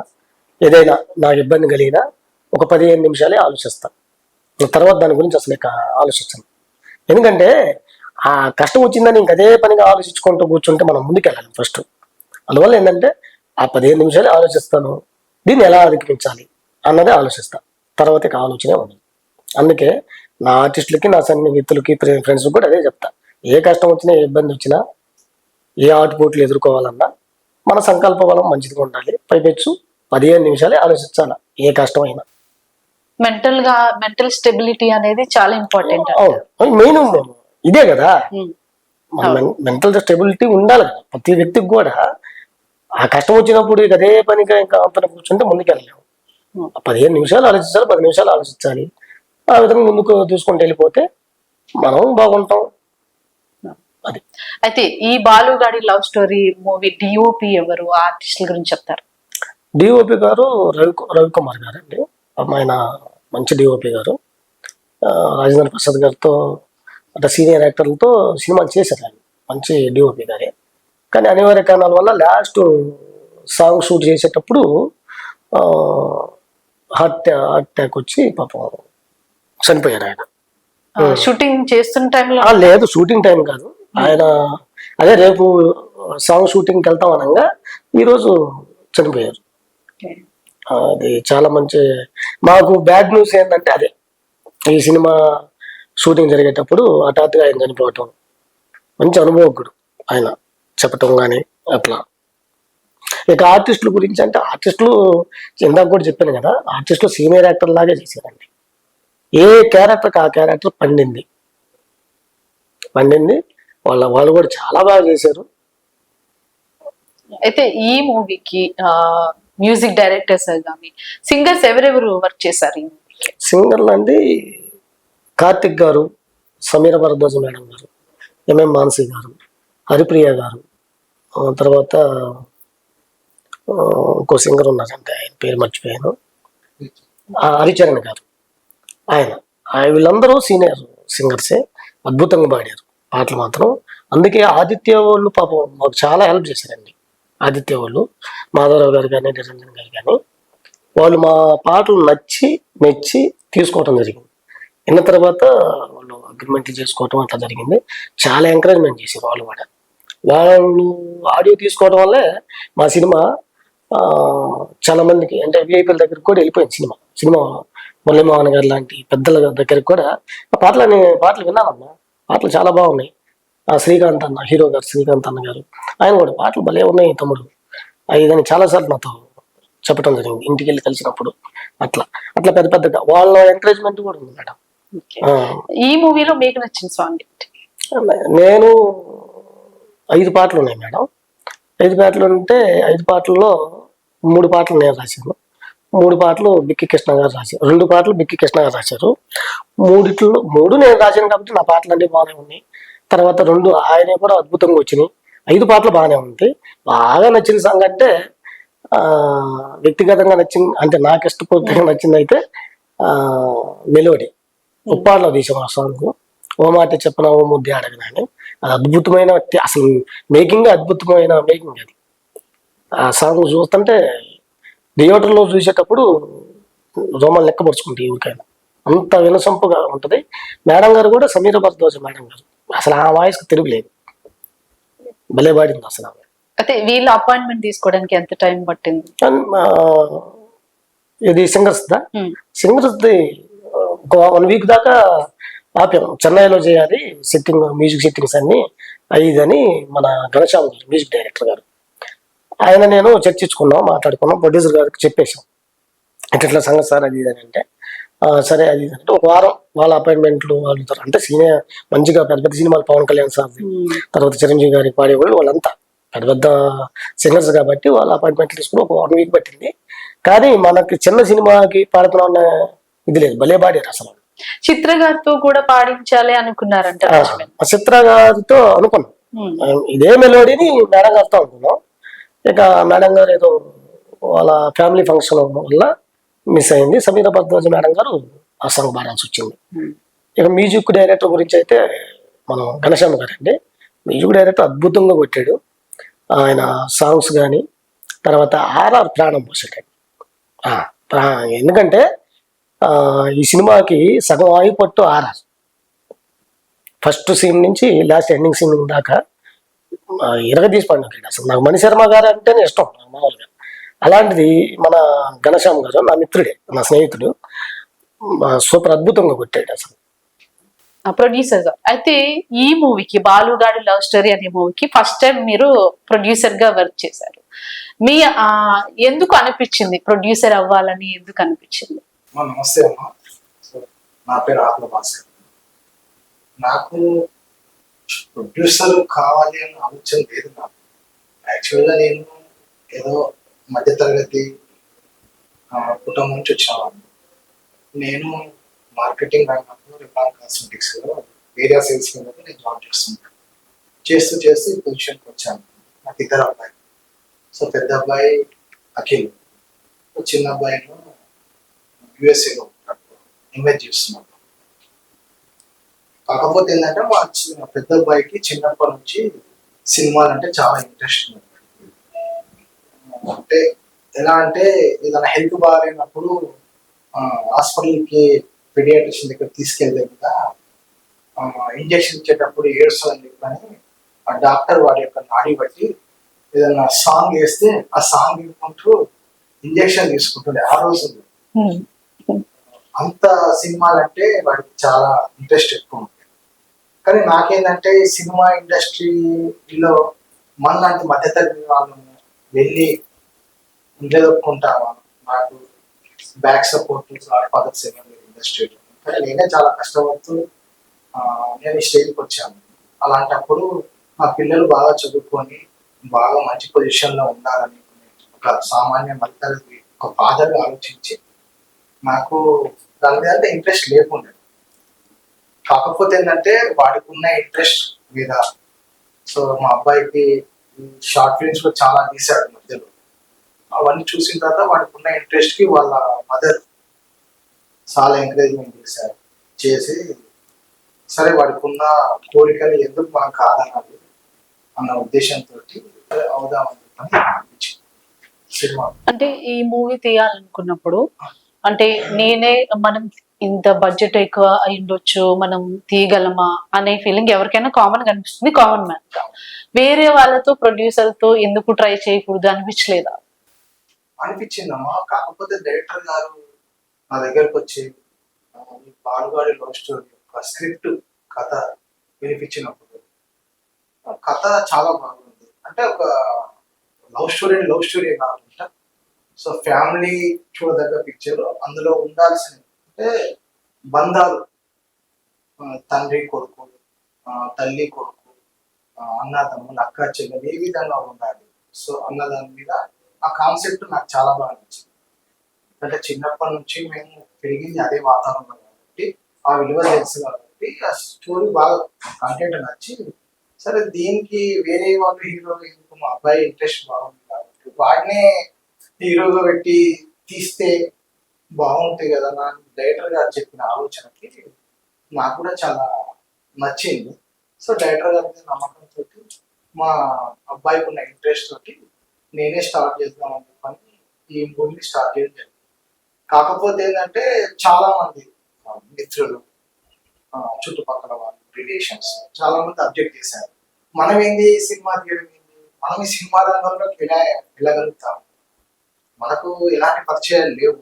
ఏదైనా నాకు ఇబ్బంది కలిగినా ఒక 15 నిమిషాలే ఆలోచిస్తాను, తర్వాత దాని గురించి అసలు ఆలోచించాను. ఎందుకంటే ఆ కష్టం వచ్చిందని ఇంక అదే పనిగా ఆలోచించుకుంటూ కూర్చుంటే మనం ముందుకెళ్ళాలి ఫస్ట్. అందువల్ల ఏంటంటే ఆ 15 నిమిషాలే ఆలోచిస్తాను, దీన్ని ఎలా అధిగమించాలి అన్నదే ఆలోచిస్తాను, తర్వాత ఆలోచనే ఉండదు. అందుకే నా ఆర్టిస్టులకి, నా సన్నిహితులకి, ఫ్రెండ్స్ కూడా అదే చెప్తా. ఏ కష్టం వచ్చినా, ఏ ఇబ్బంది వచ్చినా, ఏ ఆటుపోట్లు ఎదుర్కోవాలన్నా మన సంకల్ప బలం మంచిదిగా ఉండాలి. పైపెచ్చు 15 నిమిషాలే ఆలోచించాలి ఏ కష్టమైనా. మెంటల్ స్టెబిలిటీ అనేది చాలా ఇంపార్టెంట్. మెయిన్ ఇదే కదా, మెంటల్ స్టెబిలిటీ ఉండాలి కదా ప్రతి వ్యక్తికి కూడా. ఆ కష్టం వచ్చినప్పుడు ఇక అదే పనిగా ఇంకా అంతా కూర్చుంటే ముందుకెళ్ళలేము. 15 నిమిషాలు ఆలోచించాలి, 10 నిమిషాలు ఆలోచించాలి. ఆ విధంగా ముందుకు చూసుకుంటూ వెళ్ళిపోతే మనం బాగుంటాం. అది. అయితే ఈ Balugadi love story movie DOP ఎవరు, ఆర్టిస్టుల గురించి చెప్తారు? డిఓపి గారు రవికుమార్ గారు అండి. ఆయన మంచి డిఓపి గారు. రాజేంద్ర ప్రసాద్ గారితో అంటే సీనియర్ యాక్టర్లతో సినిమాలు చేశారు ఆయన. మంచి డిఓపి గారే. కానీ అనివార్య కారణాల వల్ల లాస్ట్ సాంగ్ షూట్ చేసేటప్పుడు హార్ట్ అటాక్ వచ్చి పాపం చనిపోయారు ఆయన. షూటింగ్ చేస్తున్న టైంలో? లేదు, షూటింగ్ టైం కాదు. ఆయన అదే రేపు సాంగ్ షూటింగ్కి వెళ్తాం అనగా ఈరోజు చనిపోయారు. అది చాలా మంచి, మాకు బ్యాడ్ న్యూస్ ఏంటంటే అదే, ఈ సినిమా షూటింగ్ జరిగేటప్పుడు హఠాత్తుగా ఆయన చనిపోవటం. మంచి అనుభవజ్ఞుడు ఆయన, చెప్పటం కానీ అట్లా. ఇక ఆర్టిస్టుల గురించి అంటే, ఆర్టిస్టులు ఇందాక కూడా చెప్పాను కదా, ఆర్టిస్టులు సీనియర్ యాక్టర్ లాగే చేశారండి. ఏ క్యారెక్టర్కి ఆ క్యారెక్టర్ పండింది. వాళ్ళు కూడా చాలా బాగా చేశారు. అయితే ఈ మూవీకి మ్యూజిక్ డైరెక్టర్స్ కానీ సింగర్స్ ఎవరెవరు వర్క్ చేశారు? సింగర్లు అండి, కార్తిక్ గారు, సమీర భరద్వాజ్ మేడం గారు, ఎంఎం మానసి గారు, హరిప్రియ గారు, తర్వాత ఇంకో సింగర్ ఉన్నారంటే ఆయన పేరు మర్చిపోయాను, హరిచరణ్ గారు. వీళ్ళందరూ సీనియర్ సింగర్సే. అద్భుతంగా పాడారు పాటలు మాత్రం. అందుకే ఆదిత్య వాళ్ళు పాపం మాకు చాలా హెల్ప్ చేశారండి. ఆదిత్య వాళ్ళు, మాధవరావు గారు కానీ, నిరంజన్ గారు కానీ, వాళ్ళు మా పాటలు మెచ్చి తీసుకోవటం జరిగింది. విన్న తర్వాత వాళ్ళు అగ్రిమెంట్లు చేసుకోవటం అట్లా జరిగింది. చాలా ఎంకరేజ్మెంట్ చేశారు వాళ్ళు కూడా. వాళ్ళు ఆడియో తీసుకోవడం వల్లే మా సినిమా చాలా మందికి, అంటే విఐపీల దగ్గరికి కూడా వెళ్ళిపోయింది సినిమా. మురళీమోహన్ గారు లాంటి పెద్దల దగ్గరికి కూడా పాటలు విన్నానమ్మా. పాటలు చాలా బాగున్నాయి. శ్రీకాంత్ అన్న, హీరో గారు శ్రీకాంత్ అన్న గారు, ఆయన కూడా పాటలు భలే ఉన్నాయి తమ్ముడు ఇదని చాలాసార్లు నాతో చెప్పడం జరిగింది ఇంటికి వెళ్ళి కలిసినప్పుడు. అట్లా పెద్దగా వాళ్ళ ఎంకరేజ్మెంట్ కూడా ఉంది మేడం. ఈ మూవీలో మీకు నచ్చిన సాంగ్? నేను 5 పాటలు ఉన్నాయి మేడం. 5 పాటలు ఉంటే 5 పాటల్లో 3 పాటలు నేను రాశాను. 3 పాటలు బిక్కి కృష్ణ గారు రాశారు. 2 పాటలు బిక్కి కృష్ణ గారు రాశారు. 3 నేను రాశాను కాబట్టి నా పాటలు అన్నీ బాగానే ఉన్నాయి. తర్వాత 2 ఆయనే కూడా అద్భుతంగా వచ్చినాయి. 5 పాటలు బాగానే ఉంటాయి. బాగా నచ్చిన సాంగ్ అంటే వ్యక్తిగతంగా నచ్చింది అంటే నాకు ఇష్టపూర్తిగా నచ్చింది అయితే మెలోడీ ఉప్పాడలో తీసాం ఆ సాంగ్. ఓ మాట చెప్పిన ఓ ముద్దే అడగనని. అది అద్భుతమైన, అసలు అద్భుతమైన మేకింగ్ అది. ఆ సాంగ్ చూస్తుంటే థియేటర్లో చూసేటప్పుడు రోమాలు లెక్కపరుచుకుంటాయి ఎవరికైనా, అంత వినసొంపుగా ఉంటుంది. మేడం గారు కూడా సమీర భరద్వాజ్ మేడం గారు, అసలు ఆ వాయిస్కి తిరుగులేదు, భలే పాడింది అసలు. అయితే వీళ్ళ అపాయింట్మెంట్ తీసుకోవడానికి ఎంత టైం పట్టింది? ఇది సింగర్స్ది 1 వీక్ దాకా ఆపాం. చెన్నైలో చేయాలి సెట్టింగ్, మ్యూజిక్ సెట్టింగ్స్ అన్ని అని మన ఘనశ్యామ్ గారు మ్యూజిక్ డైరెక్టర్ గారు, ఆయన నేను చర్చించుకున్నాం, మాట్లాడుకున్నాం. ప్రొడ్యూసర్ గారికి చెప్పేశాం ఇట్లా సంగతి సార్ అది అని. అంటే సరే అది అంటే 1 వారం వాళ్ళ అపాయింట్మెంట్లు వాళ్ళు, అంటే సీనియర్ మంచిగా పెద్ద సినిమాలు పవన్ కళ్యాణ్ సార్, తర్వాత చిరంజీవి గారికి పాడేవాళ్ళు, వాళ్ళంతా పెద్ద సింగర్స్ కాబట్టి వాళ్ళ అపాయింట్మెంట్లు తీసుకుని 1 వీక్ పట్టింది. కానీ మనకి చిన్న సినిమాకి పాడుతున్నా ఇది లేదు, భలే పాడారు అసలు. చిత్ర గారితో కూడా పాడించాలి అనుకున్నారంట? చిత్ర గారితో అనుకున్నాం, ఇదే మెలోడీని మేడం గారితో అనుకున్నాం. ఇక మేడం గారు ఏదో వాళ్ళ ఫ్యామిలీ ఫంక్షన్ వల్ల మిస్ అయింది. సమీర భరద్వాజ్ మేడం గారు ఆ సాంగ్ పాడాల్సి వచ్చింది. ఇక మ్యూజిక్ డైరెక్టర్ గురించి అయితే మనం ఘనశ్యామ్ గారు అండి. మ్యూజిక్ డైరెక్టర్ అద్భుతంగా కొట్టాడు. ఆయన సాంగ్స్ కానీ, తర్వాత ఆర్ఆర్ ప్రాణం పోసాడండి. ఎందుకంటే ఈ సినిమాకి సగం ఆగిపట్టు ఆర్ఆర్. ఫస్ట్ సీన్ నుంచి లాస్ట్ ఎండింగ్ సీన్ దాకా తీసి పడినాడు అసలు. నాకు మణిశర్మ గారు అంటేనే ఇష్టం మామూలుగా. అలాంటిది మన ఘనశ్యామ్ గారు నా మిత్రుడే, నా స్నేహితుడు, సూపర్ అద్భుతంగా కొట్టాడు అసలు. ప్రొడ్యూసర్. అయితే ఈ మూవీకి బాలుగాడి లవ్ స్టోరీ అనే మూవీకి ఫస్ట్ టైం మీరు ప్రొడ్యూసర్ గా వర్క్ చేశారు. మీ ఎందుకు అనిపించింది ప్రొడ్యూసర్ అవ్వాలని, ఎందుకు అనిపించింది? నమస్తే అమ్మా. సో నా పేరు ఆత్మ భాస్కర్. నాకు ప్రొడ్యూసర్ కావాలి అని ఆలోచన లేదు. నాకు యాక్చువల్గా నేను ఏదో మధ్యతరగతి కుటుంబం నుంచి వచ్చిన నేను మార్కెటింగ్ రంగంలో రిబాన్ కాస్మెటిక్స్లో ఏరియా సేల్స్ కింద నేను జాబ్ చేస్తుంటాను. చేస్తూ ఈ పొజిషన్కి వచ్చాను. నాకు ఇద్దరు అబ్బాయి. సో పెద్ద అబ్బాయి అఖిల్, చిన్న అబ్బాయిలో యుఎస్ఏలో ఇన్వెస్ట్ చేస్తున్నాడు. కాకపోతే ఏంటంటే మా పెద్ద అబ్బాయికి చిన్నప్పటి నుంచి సినిమాలు అంటే చాలా ఇంట్రెస్ట్ ఉంది. అంటే ఎలా అంటే ఏదైనా హెల్త్ బాగాలేనప్పుడు హాస్పిటల్కి పీడియాట్రిషియన్ దగ్గర తీసుకెళ్తే కదా ఇంజక్షన్ ఇచ్చేటప్పుడు ఏడుస్తుందని చెప్పని ఆ డాక్టర్ వాడి యొక్క నాడి బట్టి ఏదైనా సాంగ్ వేస్తే ఆ సాంగ్ వినుకుంటూ ఇంజక్షన్ తీసుకుంటుండే ఆ రోజుల్లో. అంత సినిమాలంటే వాడికి చాలా ఇంట్రెస్ట్ ఎక్కువ ఉంటుంది. కానీ నాకేంటంటే సినిమా ఇండస్ట్రీలో మనలాంటి మధ్యతరగతి వాళ్ళము వెళ్ళి నిలదొక్కుంటామా, నాకు బ్యాక్ సపోర్ట్ ఫాదర్స్ ఇండస్ట్రీలో. కానీ నేనే చాలా కష్టపడుతూ నేను ఈ స్టేజ్కి వచ్చాను. అలాంటప్పుడు మా పిల్లలు బాగా చదువుకొని బాగా మంచి పొజిషన్లో ఉండాలని ఒక సామాన్య మధ్యతరగతి ఒక ఫాదర్గా ఆలోచించి నాకు దాని మీద అంటే ఇంట్రెస్ట్ లేకుండా. కాకపోతే ఏంటంటే వాడికి ఉన్న ఇంట్రెస్ట్ మీద సో మా అబ్బాయికి షార్ట్ ఫిల్మ్స్ లో చాలా తీశాడు మధ్యలో. అవన్నీ చూసిన తర్వాత వాడికి ఉన్న ఇంట్రెస్ట్ కి వాళ్ళ మదర్ చాలా ఎంకరేజ్మెంట్ చేసి సరే వాడికి ఉన్న కోరికలు ఎందుకు మనం కాదనాలి అన్న ఉద్దేశంతో అవుదామని సినిమా. అంటే ఈ మూవీ తీయాలనుకున్నప్పుడు అంటే మనం ఇంత బడ్జెట్ ఎక్కువ అయ్యుండొచ్చు, మనం తీయగలమా అనే ఫీలింగ్ ఎవరికైనా కామన్ గా అనిపిస్తుంది, కామన్ మ్యాన్ గా. వేరే వాళ్ళతో ప్రొడ్యూసర్ తో ఎందుకు ట్రై చేయకూడదు అనిపించలేదా? అనిపించిందమ్మా. కాకపోతే డైరెక్టర్ గారు నా దగ్గరకు వచ్చి బాలుగాడి లవ్ స్టోరీ ఒక స్క్రిప్ట్ కథ వినిపించినప్పుడు కథ చాలా బాగుంది. అంటే ఒక లవ్ స్టోరీ కాకుండా సో ఫ్యామిలీ చూడదగ్గ పిక్చర్. అందులో ఉండాల్సిన అంటే బంధాలు, తండ్రి కొడుకు, తల్లి కొడుకు, అన్నదమ్ములు, అక్క చెల్లెలు ఏ విధంగా ఉండాలి. సో అన్నదాని మీద ఆ కాన్సెప్ట్ నాకు చాలా బాగా నచ్చింది. అంటే చిన్నప్పటి నుంచి మేము పెరిగింది అదే వాతావరణం కాబట్టి ఆ విలువ తెలుసు కాబట్టి ఆ స్టోరీ బాగా కంటెంట్ నచ్చి సరే దీనికి వేరే వాళ్ళు హీరో ఎందుకు, మా అబ్బాయి ఇంట్రెస్ట్ బాగుంది కాబట్టి వాడినే హీరోగా పెట్టి తీస్తే బాగుంటాయి కదా నా డైరెక్టర్ గారు చెప్పిన ఆలోచనకి నాకు కూడా చాలా నచ్చింది. సో డైరెక్టర్ గారి మీద నమ్మకంతో మా అబ్బాయికి ఉన్న ఇంట్రెస్ట్ తోటి నేనే స్టార్ట్ చేద్దామని చెప్పని ఈ మూవీని స్టార్ట్ చేయడం జరిగింది. కాకపోతే ఏంటంటే చాలా మంది మిత్రులు, చుట్టుపక్కల వాళ్ళు, రిలేషన్స్ చాలా మంది అబ్జెక్ట్ చేశారు. మనం ఏంది సినిమా తీయడం ఏంది, మనం ఈ సినిమా రంగంలోకి వెళ్ళగలుగుతాం, మనకు ఎలాంటి పరిచయాలు లేవు,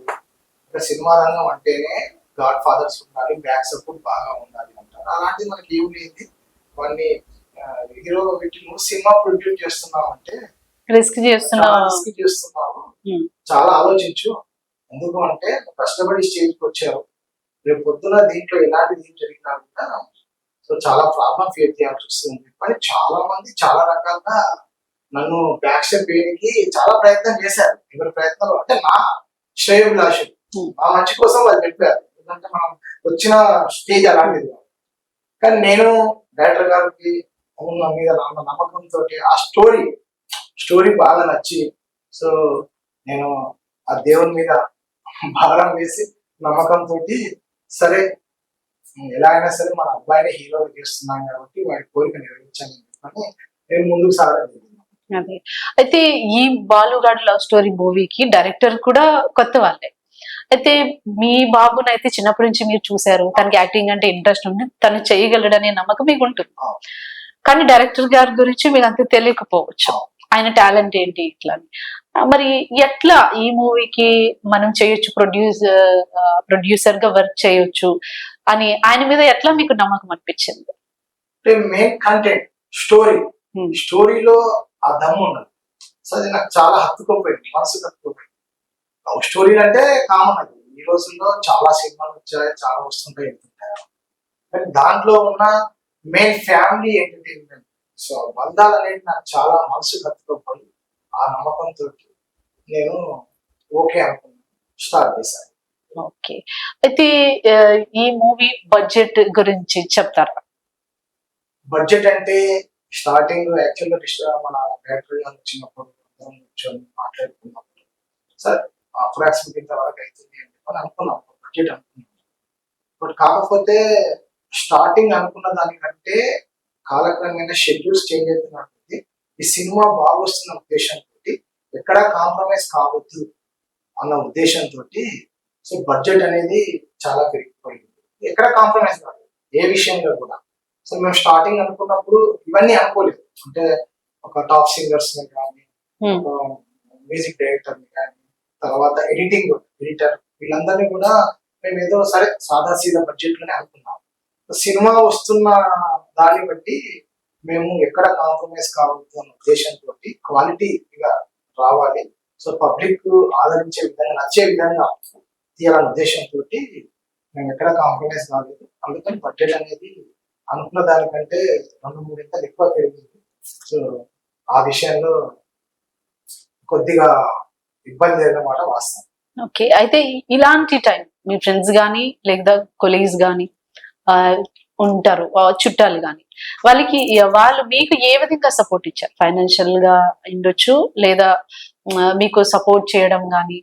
సినిమా రంగం అంటేనే గాడ్ ఫాదర్స్ ఉండాలి, బ్యాక్ సపోర్ట్ బాగా ఉండాలి అంటారు. అలాంటిది మనకి ఏం లేదు. వాడిని హీరో పెట్టి నువ్వు సినిమా ప్రొడ్యూస్ చేస్తున్నావు అంటే రిస్క్ చేస్తున్నావు, చాలా ఆలోచించు. ఎందుకు అంటే కష్టపడి స్టేజ్కి వచ్చావు, రేపు పొద్దున దీంట్లో ఎలాంటిది ఏం జరిగినా కూడా సో చాలా ప్రాబ్లం ఫేస్ చేయాల్సి వస్తుంది. కానీ చాలా మంది చాలా రకాలుగా నన్ను బ్యాక్ స్టెప్ వేయడానికి చాలా ప్రయత్నం చేశారు. ఎవరి ప్రయత్నాలు అంటే నా శ్రేయోభిలాషులు, నా మంచి కోసం వాళ్ళు చెప్పారు. ఎందుకంటే మనం వచ్చిన స్టేజ్ అలాంటిది. కానీ నేను డైరెక్టర్ గారికి నా మీద నమ్మకంతో ఆ స్టోరీ బాగా నచ్చి సో నేను ఆ దేవుని మీద భారం వేసి నమ్మకంతో సరే ఎలా అయినా సరే మన అబ్బాయిని హీరో చేస్తున్నాం కాబట్టి వాడి కోరిక నెరవేర్చాలని చెప్పని నేను ముందుకు సాగలేదు. అదే అయితే ఈ బాలుగాడి లవ్ స్టోరీ మూవీకి డైరెక్టర్ కూడా కొత్త వాళ్ళే. అయితే మీ బాబుని అయితే చిన్నప్పటి నుంచి మీరు చూసారు, తనకి యాక్టింగ్ అంటే ఇంట్రెస్ట్ ఉంది, తను చేయగలడనే నమ్మకం మీకు ఉంటుంది. కానీ డైరెక్టర్ గారి గురించి మీకు అంత తెలియకపోవచ్చు, ఆయన టాలెంట్ ఏంటి ఇట్లా. మరి ఎట్లా ఈ మూవీకి మనం చేయొచ్చు, ప్రొడ్యూసర్ గా వర్క్ చేయొచ్చు అని ఆయన మీద ఎట్లా మీకు నమ్మకం అనిపించింది? మెయిన్ కంటెంట్ స్టోరీలో ఆ దమ్ము ఉన్నది. సో అది నాకు చాలా హత్తుకోపోయింది, మనసుకు హత్తుకోపోయింది. లవ్ స్టోరీలు అంటే కామన్, అది ఈ రోజుల్లో చాలా సినిమాలు వచ్చాయి, చాలా వస్తుంటాయి, వెళ్తుంటాయి. కానీ దాంట్లో ఉన్న మెయిన్ ఫ్యామిలీ ఎంటర్టైన్మెంట్, సో బంధాలు అనేది నాకు చాలా మనసుకు హత్తుకోపోయి ఆ నమ్మకంతో నేను ఓకే అనుకున్నాను, స్టార్ట్ చేశాను. ఓకే, అయితే ఈ మూవీ బడ్జెట్ గురించి చెప్తారా? బడ్జెట్ అంటే స్టార్టింగ్ యాక్చువల్గా మన డైరెక్టర్ గారు వచ్చినప్పుడు అందరం కూర్చొని మాట్లాడుకున్నప్పుడు సార్ అప్రాక్సిమేట్ ఇంతవరకు అవుతుంది అని చెప్పని అనుకున్నాం, బడ్జెట్ అనుకున్నాం. బట్ కాకపోతే స్టార్టింగ్ అనుకున్న దానికంటే కాలక్రమేణా షెడ్యూల్స్ చేంజ్ అవుతున్నట్టు ఈ సినిమా బాగా వస్తున్న ఉద్దేశంతో ఎక్కడా కాంప్రమైజ్ కావద్దు అన్న ఉద్దేశంతో సో బడ్జెట్ అనేది చాలా పెరిగిపోయింది. ఎక్కడ కాంప్రమైజ్ కాదు ఏ విషయంలో కూడా. సో మేము స్టార్టింగ్ అనుకున్నప్పుడు ఇవన్నీ అనుకోలేదు, అంటే ఒక టాప్ సింగర్స్ ని కానీ, మ్యూజిక్ డైరెక్టర్ ని కానీ, తర్వాత ఎడిటర్ వీళ్ళందరినీ కూడా మేము ఏదో సరే సాదా సీదా బడ్జెట్ లోనే అనుకున్నాం. సినిమా వస్తున్న దాన్ని బట్టి మేము ఎక్కడ కాంప్రమైజ్ కావద్దు అన్న ఉద్దేశంతో క్వాలిటీగా రావాలి, సో పబ్లిక్ ఆదరించే విధంగా, నచ్చే విధంగా తీయాలనే ఉద్దేశంతో మేము ఎక్కడ కాంప్రమైజ్ కాలేదు. అందుకని బడ్జెట్ అనేది అనుకున్న దానికంటే 2-3 ఇంతలు ఎక్కువ పెరిగింది. సో ఆ విషయంలో కొద్దిగా ఇబ్బంది అన్నమాట వాస్తవం. ఓకే, అయితే ఇలాంటి టైం మీ ఫ్రెండ్స్ కానీ లేదా కొలీగ్స్ కానీ ఉంటారు, చుట్టాలు కానీ, వాళ్ళు మీకు ఏ విధంగా సపోర్ట్ ఇచ్చారు? ఫైనాన్షియల్ గా ఉండొచ్చు, లేదా మీకు సపోర్ట్ చేయడం కానీ,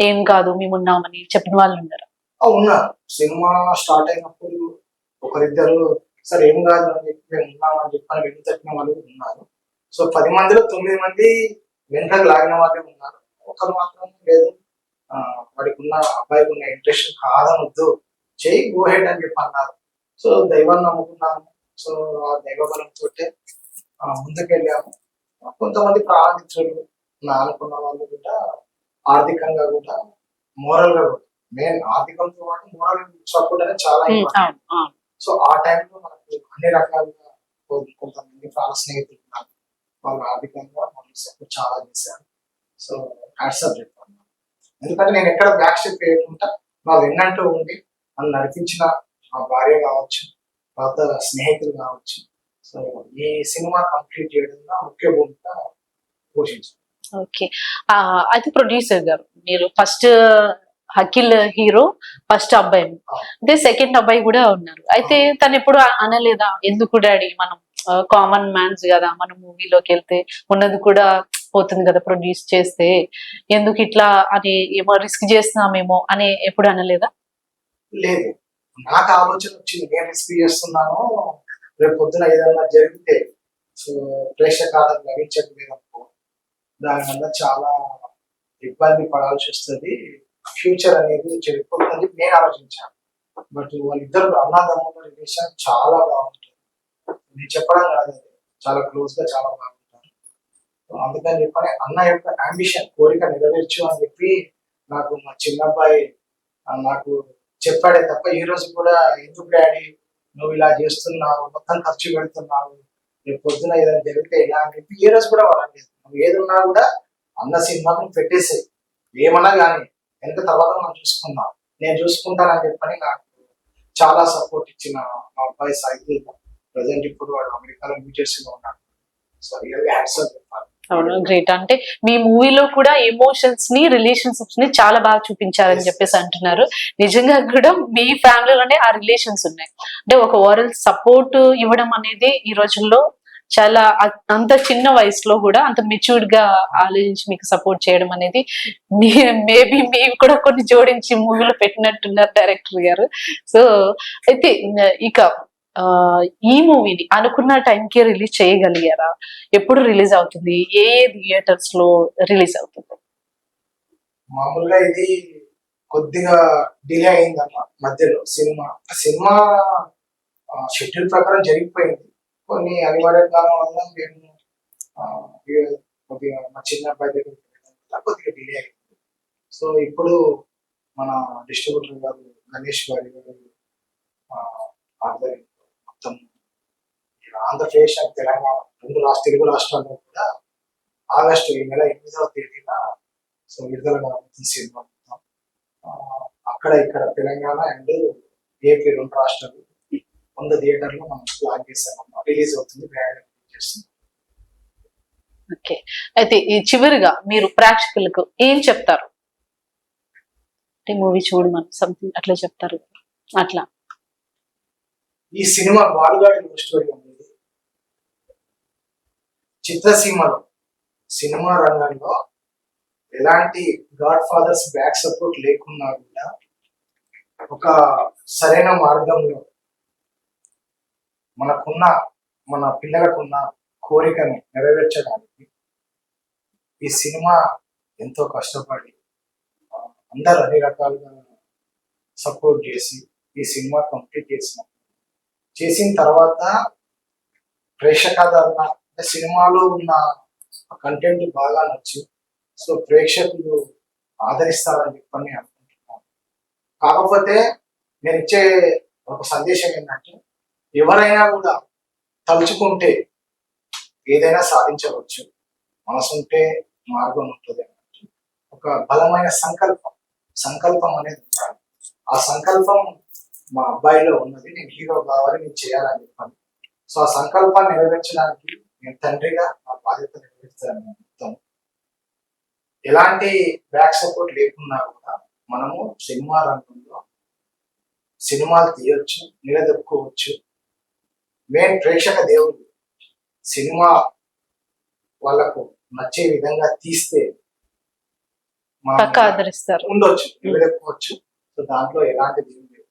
ఏం కాదు మేమున్నామని చెప్పిన వాళ్ళు ఉన్నారు? ఉన్నారు. సినిమా స్టార్ట్ అయినప్పుడు ఒకరిద్దరు సరే ఏం కాదు అని చెప్పి మేము ఉన్నామని చెప్పని వెళ్లి తప్పిన వాళ్ళు ఉన్నారు. సో 10 మందిలో 9 మంది వెనకకు లాగిన వాళ్ళే ఉన్నారు. ఒకరు మాత్రం లేదు, వాడికి ఉన్న అబ్బాయికి ఉన్న ఇంట్రెస్ట్ కాదనొద్దు, చేయి గో హెడ్ అని చెప్పి అన్నారు. సో దైవాన్ని నమ్ముకున్నాము. సో ఆ దైవ బలంతో ముందుకెళ్ళాము. కొంతమంది ప్రాణమిత్రులు నా అనుకున్న వాళ్ళు కూడా ఆర్థికంగా కూడా, మోరల్ గా కూడా, మెయిన్ ఆర్థికంతో పాటు మోరల్ సపోర్ట్ అనేది చాలా ఇంపార్టెంట్. సో ఆ టైంలో మనకు అన్ని రకాలుగా కొంతమంది ప్రాణ స్నేహితులు ఉన్నారు, వాళ్ళు ఆర్థికంగా మనకి సపోర్ట్ చాలా చేశారు. సో హ్యాట్సాప్ చెప్తాను, ఎందుకంటే నేను ఎక్కడ బ్యాక్ స్టెప్ వేయకుండా నా వెన్నంటూ ఉండి నన్ను నడిపించిన మా భార్య కావచ్చు, తర్వాత స్నేహితులు కావచ్చు. సో ఈ సినిమా కంప్లీట్ చేయడంలో ముఖ్య భూమిక పోషించారు. ఓకే, అయితే ప్రొడ్యూసర్ గారు, మీరు ఫస్ట్ అఖిల్ హీరో ఫస్ట్ అబ్బాయి, అంటే సెకండ్ అబ్బాయి కూడా ఉన్నారు. అయితే తను ఎప్పుడు అనలేదా, ఎందుకు డాడీ మనం కామన్ మ్యాన్స్ కదా, మనం మూవీలోకి వెళ్తే ఉన్నది కూడా పోతుంది కదా ప్రొడ్యూస్ చేస్తే, ఎందుకు ఇట్లా అని, ఏమో రిస్క్ చేస్తున్నామేమో అని ఎప్పుడు అనలేదా? లేదు, నాకు ఆలోచన వచ్చింది, నేను రిస్క్ చేస్తున్నాను, రేపు పొద్దున ఏదైనా జరిగితే సో ప్రేక్షకాలకు లభించట్లేదనుకో దానివల్ల చాలా ఇబ్బంది పడాల్సి వస్తుంది, ఫ్యూచర్ అనేది చెడిపోతుంది నేను ఆలోచించాను. బట్ వాళ్ళిద్దరు అన్నదమ్ముల రిలేషన్ చాలా బాగుంటుంది, నేను చెప్పడం కాదు, చాలా క్లోజ్ గా చాలా బాగుంటారు. అందుకని చెప్పని అన్న యొక్క అంబిషన్, కోరిక నెరవేర్చు అని చెప్పి నాకు మా చిన్న అబ్బాయి నాకు చెప్పాడే తప్ప ఈ రోజు కూడా ఎందుకు డాడీ నువ్వు ఇలా చేస్తున్నావు, మొత్తం ఖర్చు పెడుతున్నావు, రేపు పొద్దున ఏదైనా జరిగితే ఇలా అని చెప్పి ఏ రోజు కూడా వాళ్ళలేదు. నువ్వు ఏది ఉన్నా కూడా అన్న సినిమాకు పెట్టేసాయి, ఏమన్నా కానీ ఎంత తర్వాత మనం చూసుకుందాం, నేను చూసుకుంటానని చెప్పని నాకు చాలా సపోర్ట్ ఇచ్చిన మా అబ్బాయి సాయి ప్రజెంట్ ఇప్పుడు వాడు అమెరికాలో న్యూ జెర్సీలో ఉన్నాడు. సో రియల్గా హ్యాట్సాప్ చెప్పాలి. అవును, గ్రేట్. అంటే మీ మూవీలో కూడా ఎమోషన్స్ ని, రిలేషన్షిప్స్ ని చాలా బాగా చూపించారని చెప్పేసి అంటున్నారు. నిజంగా కూడా మీ ఫ్యామిలీలోనే ఆ రిలేషన్స్ ఉన్నాయి. అంటే ఒక ఓవరాల్ సపోర్ట్ ఇవ్వడం అనేది ఈ రోజుల్లో చాలా, అంత చిన్న వయసులో కూడా అంత మెచ్యూర్డ్ గా ఆలోచించి మీకు సపోర్ట్ చేయడం అనేది మేబీ మీరు కూడా కొన్ని జోడించి మూవీలో పెట్టినట్టున్నారు డైరెక్టర్ గారు. సో అయితే ఇక ఈ మూవీని అనుకున్న టైంకి రిలీజ్ చేయగలిగారా? ఎప్పుడు రిలీజ్ అవుతుంది? ఏ థియేటర్స్ లో రిలీజ్ అవుతుంది? మామూలుగా ఇది కొద్దిగా డిలే అయిందన్న మధ్యలో. సినిమా షెడ్యూల్ ప్రకారం జరిగిపోయింది, కొన్ని అనివార్య కారణం వల్ల మేము కొద్దిగా మా చిన్న అబ్బాయి దగ్గర వల్ల కొద్దిగా డిలే అయింది. సో ఇప్పుడు మన డిస్ట్రిబ్యూటర్ గారు గణేష్ గారి గారు ఆధ్వర్యంలో మొత్తం ఆంధ్రప్రదేశ్ అండ్ తెలంగాణ తెలుగు రాష్ట్రాల్లో కూడా ఆగస్టు ఈ నెల 8వ తేదీన సో విడుదల కాబోతుంది సినిమా మొత్తం. అక్కడ ఇక్కడ తెలంగాణ అండ్ ఏపీ 2 రాష్ట్రాలు 100 థియేటర్లు మనం ప్లాన్ చేస్తామన్నా రిలీజ్ అవుతుంది. చేస్తుంది. ఓకే, అయితే ఈ చివరిగా మీరు ప్రేక్షకులకు ఏం చెప్తారు? అంటే మూవీ చూడమని సంథింగ్ అట్లా చెప్తారు అట్లా. ఈ సినిమా బాలుగాడి లవ్ స్టోరీ అనేది చిత్రసీమలో సినిమా రంగంలో ఎలాంటి గాడ్ ఫాదర్స్ బ్యాక్ సపోర్ట్ లేకున్నా కూడా ఒక సరైన మార్గంలో మన పిల్లలకున్న కోరికని నెరవేర్చడానికి ఈ సినిమా ఎంతో కష్టపడి అందరు అన్ని రకాలుగా సపోర్ట్ చేసి ఈ సినిమా కంప్లీట్ చేసిన తర్వాత ప్రేక్షకాదరణ అంటే సినిమాలో ఉన్న కంటెంట్ బాగా నచ్చి సో ప్రేక్షకులు ఆదరిస్తారని చెప్పని నేను అనుకుంటున్నాను. కాకపోతే నేను ఇచ్చే ఒక సందేశం ఏంటంటే ఎవరైనా కూడా తలుచుకుంటే ఏదైనా సాధించవచ్చు, మనసుంటే మార్గం ఉంటుంది అన్నట్టు ఒక బలమైన సంకల్పం అనేది ఉండాలి. ఆ సంకల్పం మా అబ్బాయిలో ఉన్నది. నేను హీరో కావాలి, నేను చేయాలని చెప్పాను. సో ఆ సంకల్పాన్ని నెరవేర్చడానికి నేను తండ్రిగా నా బాధ్యత నెరవేర్చాలని చెప్తాను. ఎలాంటి బ్యాక్ సపోర్ట్ లేకున్నా కూడా మనము సినిమా రంగంలో సినిమాలు తీయొచ్చు, నిలదొక్కుకోవచ్చు. మెయిన్ ప్రేక్షక దేవుడు సినిమా వాళ్ళకు నచ్చే విధంగా తీస్తే ఆదరిస్తారు, ఉండొచ్చు, నిలదొక్కుకోవచ్చు. సో దాంట్లో ఎలాంటి దేవుడు లేదు.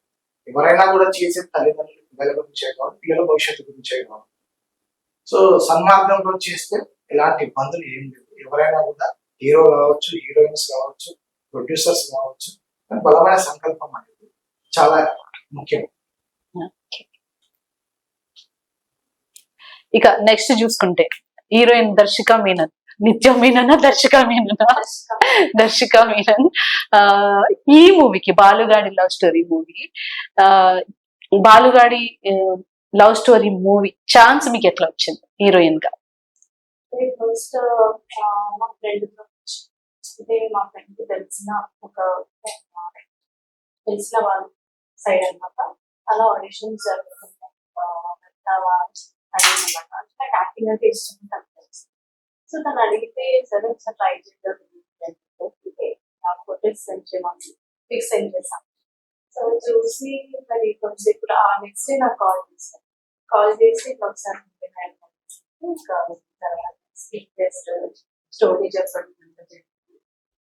ఎవరైనా కూడా చేసే తల్లిదండ్రులు పిల్లల గురించే కావాలి, పిల్లల భవిష్యత్తు గురించే కావాలి. సో సన్మార్గంలో చేస్తే ఎలాంటి ఇబ్బందులు ఏం లేవు. ఎవరైనా కూడా హీరో కావచ్చు, హీరోయిన్స్ కావచ్చు, ప్రొడ్యూసర్స్ కావచ్చు, కానీ బలమైన సంకల్పం అనేది చాలా ముఖ్యం. ఇక నెక్స్ట్ చూసుకుంటే హీరోయిన్ దర్శిక మీనన్, నిత్య మీనన్ దర్శిక మీనన్. ఈ మూవీకి Balugadi love story movie, Balugadi love story movie chance మీకు ఎట్లా వచ్చింది హీరోయిన్ గా? ఫస్ట్ మా ఫ్రెండ్ అంటే మా ఫ్రెండ్ కి తెలిసిన వాళ్ళ సైడ్ అనమాట. అలా ఆడిషన్స్ అడిగినమాట. నాకు యాక్టింగ్ అంటే ఇష్టం తెలుసు. సో తను అడిగితే సరే ఒకసారి ట్రై చేద్దాం సెండ్ చేయమని ఫిక్స్ సెండ్ చేశాను. సో చూసి మరి కొంచెం ఇప్పుడు ఆ నెక్స్ట్ డే నాకు కాల్ చేసి ఒకసారి స్టోరీ చెప్పడం